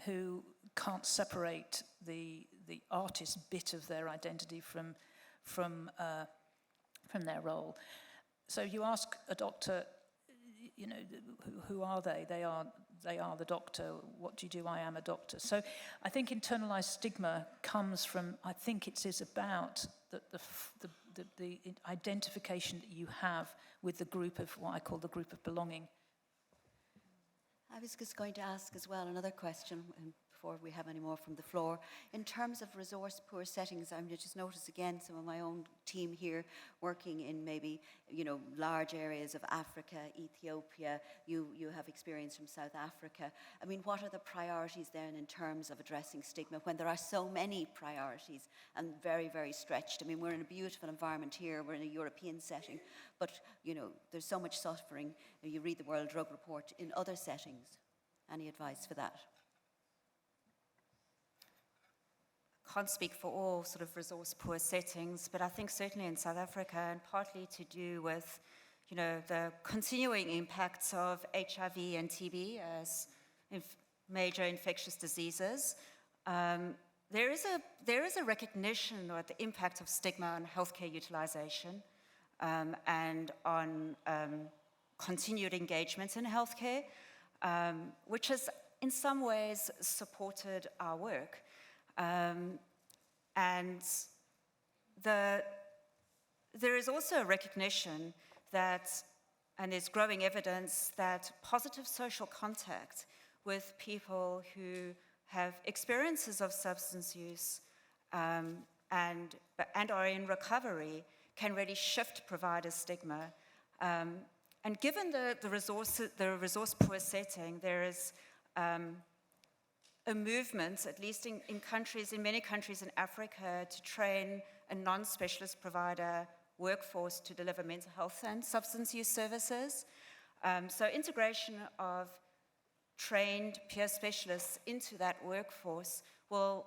who can't separate the artist bit of their identity from their role. So you ask a doctor, you know, who are they? They are the doctor. What do you do? I am a doctor. So I think internalized stigma comes from, I think it is about the identification that you have with the group of what I call the group of belonging. I was just going to ask as well another question before we have any more from the floor. In terms of resource-poor settings, I just noticed again some of my own team here working in maybe, large areas of Africa, Ethiopia. You have experience from South Africa. I mean, what are the priorities then in terms of addressing stigma when there are so many priorities and very, very stretched? I mean, we're in a beautiful environment here. We're in a European setting, but, there's so much suffering. You read the World Drug Report in other settings. Any advice for that? Can't speak for all sort of resource-poor settings, but I think certainly in South Africa, and partly to do with, the continuing impacts of HIV and TB as major infectious diseases, there is a recognition of the impact of stigma on healthcare utilization and on continued engagement in healthcare, which has in some ways supported our work. And there is also a recognition that, and there's growing evidence that positive social contact with people who have experiences of substance use and are in recovery can really shift provider stigma. And given the resource-poor setting, there is a movement, at least in many countries in Africa, to train a non-specialist provider workforce to deliver mental health and substance use services. So integration of trained peer specialists into that workforce will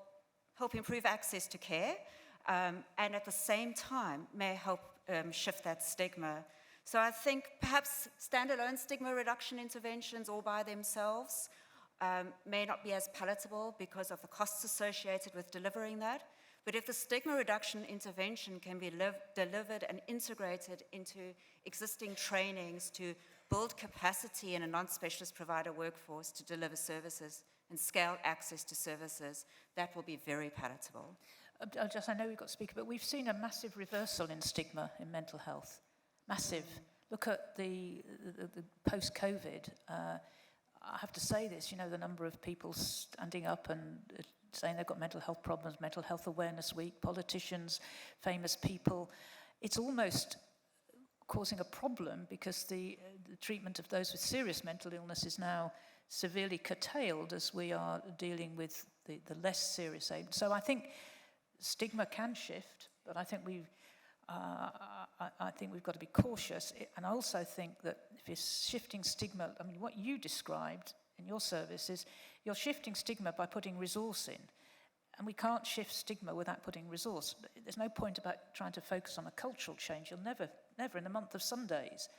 help improve access to care and at the same time may help shift that stigma. So I think perhaps standalone stigma reduction interventions all by themselves may not be as palatable because of the costs associated with delivering that. But if the stigma reduction intervention can be delivered and integrated into existing trainings to build capacity in a non-specialist provider workforce to deliver services and scale access to services, that will be very palatable. I know we've got to speak, but we've seen a massive reversal in stigma in mental health. Massive. Look at the post-COVID. I have to say this, the number of people standing up and saying they've got mental health problems, Mental Health Awareness Week, politicians, famous people. It's almost causing a problem because the treatment of those with serious mental illness is now severely curtailed as we are dealing with the less serious aid. So I think stigma can shift, but I think we've got to be cautious. And I also think that if you're shifting stigma, I mean, what you described in your service is you're shifting stigma by putting resource in. And we can't shift stigma without putting resource. There's no point about trying to focus on a cultural change. You'll never in the month of Sundays.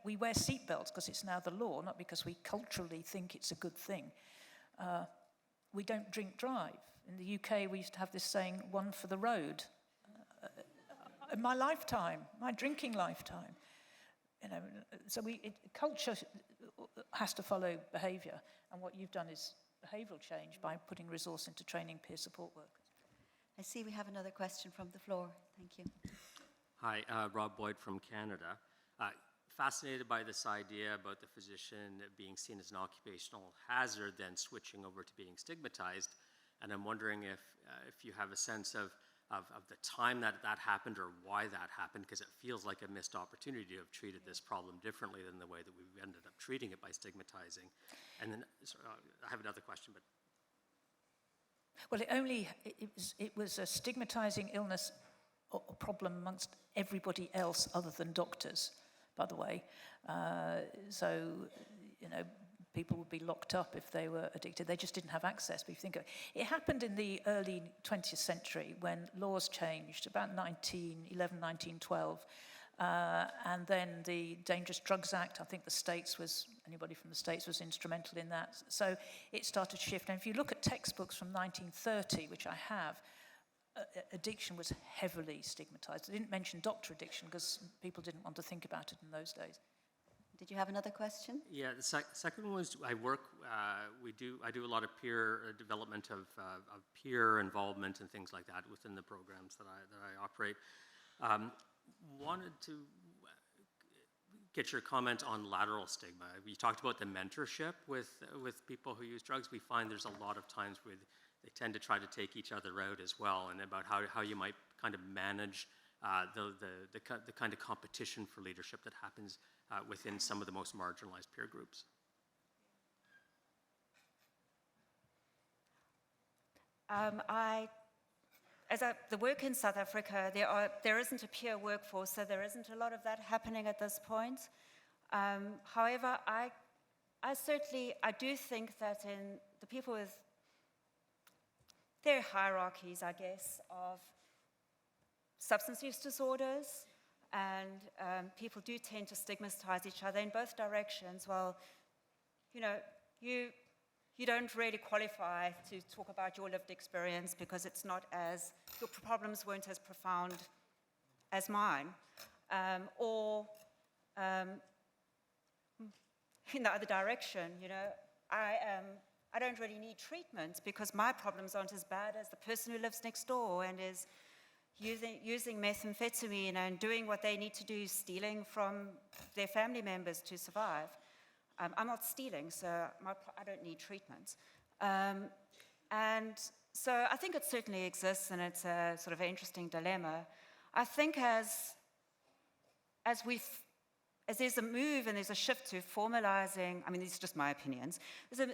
We wear seatbelts because it's now the law, not because we culturally think it's a good thing. We don't drink drive. In the UK, we used to have this saying, one for the road. In my lifetime, my drinking lifetime. So culture has to follow behaviour, and what you've done is behavioural change by putting resource into training peer support workers. I see we have another question from the floor. Thank you. Hi, Rob Boyd from Canada. Fascinated by this idea about the physician being seen as an occupational hazard, then switching over to being stigmatized, and I'm wondering if you have a sense of the time that happened or why that happened, because it feels like a missed opportunity to have treated this problem differently than the way that we've ended up treating it by stigmatizing. And then, I have another question, but... Well, it was a stigmatizing illness or problem amongst everybody else other than doctors, by the way. People would be locked up if they were addicted. They just didn't have access. But if you think of it, it happened in the early 20th century when laws changed, about 1911, 1912. And then the Dangerous Drugs Act, I think anybody from the States was instrumental in that. So it started to shift. And if you look at textbooks from 1930, which I have, addiction was heavily stigmatized. I didn't mention doctor addiction because people didn't want to think about it in those days. Did you have another question? Yeah, the second one is I do a lot of peer development of peer involvement and things like that within the programs that I operate. Wanted to get your comment on lateral stigma. You talked about the mentorship with people who use drugs. We find there's a lot of times where they tend to try to take each other out as well, and about how you might kind of manage the kind of competition for leadership that happens within some of the most marginalized peer groups. The work in South Africa, there isn't a peer workforce, so there isn't a lot of that happening at this point. However, I do think that in the people with their hierarchies, I guess, of substance use disorders, and people do tend to stigmatize each other in both directions. Well, you know, you don't really qualify to talk about your lived experience because it's not as, your problems weren't as profound as mine. Or in the other direction, you know, I don't really need treatment because my problems aren't as bad as the person who lives next door and is using methamphetamine and doing what they need to do, stealing from their family members to survive. I'm not stealing, so I don't need treatment. And so I think it certainly exists, and it's a sort of an interesting dilemma. I think as there's a move and there's a shift to formalizing, I mean, these are just my opinions,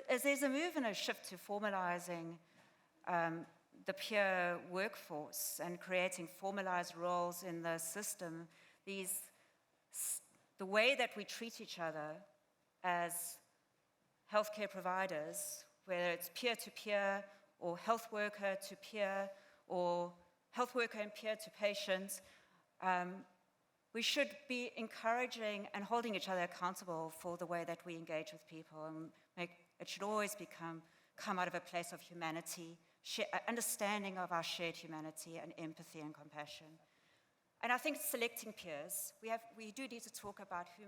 as there's a move and a shift to formalizing the peer workforce and creating formalized roles in the system, the way that we treat each other as healthcare providers, whether it's peer-to-peer or health worker to peer or health worker and peer to patients, we should be encouraging and holding each other accountable for the way that we engage with people, and it should always come out of a place of humanity, understanding of our shared humanity and empathy and compassion. And I think selecting peers, we do need to talk about who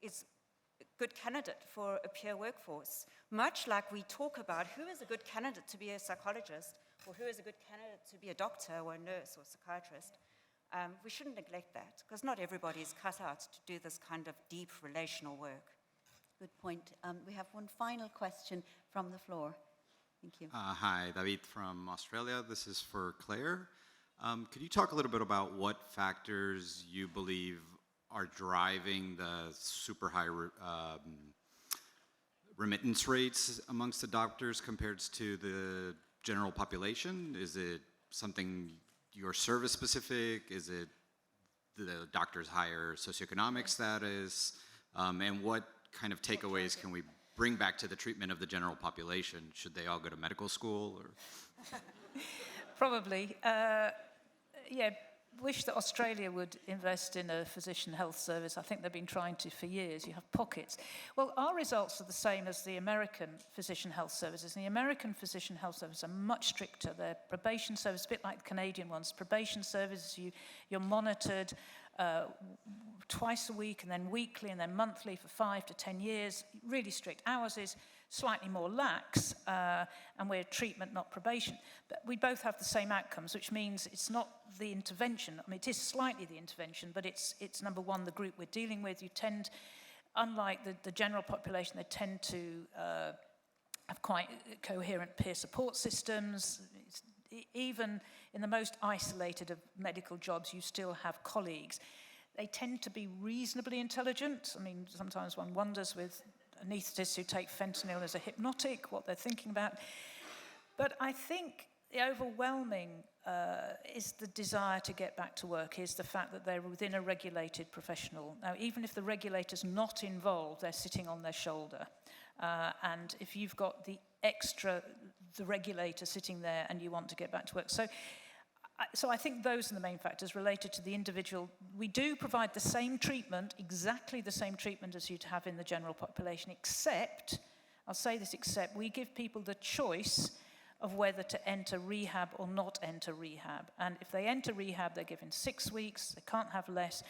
is a good candidate for a peer workforce, much like we talk about who is a good candidate to be a psychologist or who is a good candidate to be a doctor or a nurse or a psychiatrist. We shouldn't neglect that, because not everybody is cut out to do this kind of deep relational work. Good point. We have one final question from the floor. Thank you. Hi, David from Australia. This is for Clare. Could you talk a little bit about what factors you believe are driving the super high remittance rates amongst the doctors compared to the general population? Is it something your service specific? Is it the doctor's higher socioeconomic status? And what kind of takeaways can we bring back to the treatment of the general population? Should they all go to medical school? Or? Probably. Wish that Australia would invest in a physician health service. I think they've been trying to for years. You have pockets. Well, our results are the same as the American physician health services. And the American physician health services are much stricter. Their probation service, a bit like the Canadian ones. Probation services, you're monitored twice a week and then weekly and then monthly for 5 to 10 years. Really strict. Ours is slightly more lax, and we're treatment, not probation. But we both have the same outcomes, which means it's not the intervention. I mean, it is slightly the intervention, but it's number one, the group we're dealing with. You tend, unlike the general population, they tend to have quite coherent peer support systems. Even in the most isolated of medical jobs, you still have colleagues. They tend to be reasonably intelligent. I mean, sometimes one wonders with anaesthetists who take fentanyl as a hypnotic, what they're thinking about. But I think the overwhelming is the desire to get back to work, is the fact that they're within a regulated professional. Now, even if the regulator's not involved, they're sitting on their shoulder. And if you've got the regulator sitting there and you want to get back to work. So I think those are the main factors related to the individual. We do provide the same treatment, exactly the same treatment as you'd have in the general population, except, I'll say this, except we give people the choice of whether to enter rehab or not enter rehab. And if they enter rehab, they're given 6 weeks, they can't have less.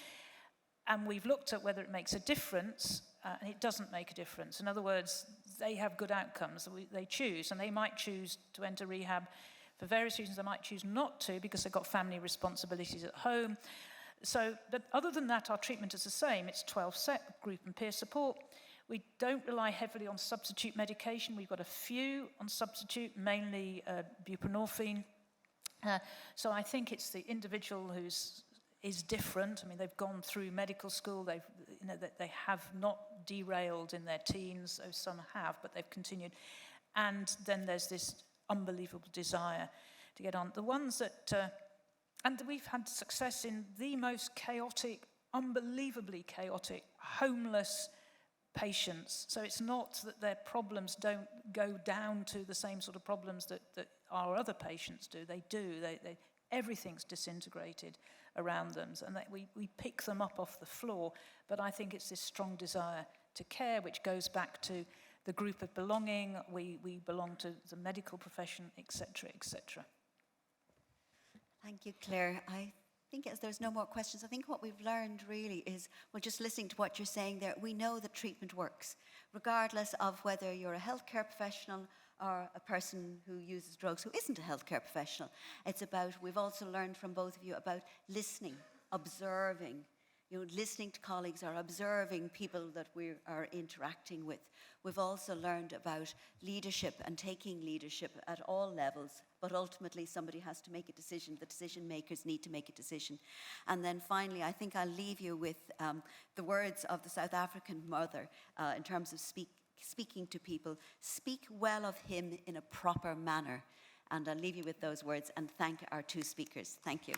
And we've looked at whether it makes a difference, and it doesn't make a difference. In other words, they have good outcomes, they choose, and they might choose to enter rehab for various reasons. They might choose not to because they've got family responsibilities at home. So other than that, our treatment is the same. It's 12-step group and peer support. We don't rely heavily on substitute medication. We've got a few on substitute, mainly buprenorphine. So I think it's the individual is different. I mean, they've gone through medical school. They have not derailed in their teens, though some have, but they've continued. And then there's this unbelievable desire to get on. The ones that, and we've had success in the most chaotic, unbelievably chaotic, homeless patients. So it's not that their problems don't go down to the same sort of problems that our other patients do. They do. Everything's disintegrated around them, and we pick them up off the floor. But I think it's this strong desire to care, which goes back to the group of belonging. We belong to the medical profession, etc., etc. Thank you, Claire. I think as there's no more questions, I think what we've learned really is, well, just listening to what you're saying there, we know that treatment works, regardless of whether you're a healthcare professional or a person who uses drugs who isn't a healthcare professional. It's about, we've also learned from both of you about listening, observing, listening to colleagues or observing people that we are interacting with. We've also learned about leadership and taking leadership at all levels, but ultimately somebody has to make a decision. The decision makers need to make a decision. And then finally, I think I'll leave you with the words of the South African mother in terms of speaking to people. Speak well of him in a proper manner. And I'll leave you with those words and thank our two speakers. Thank you.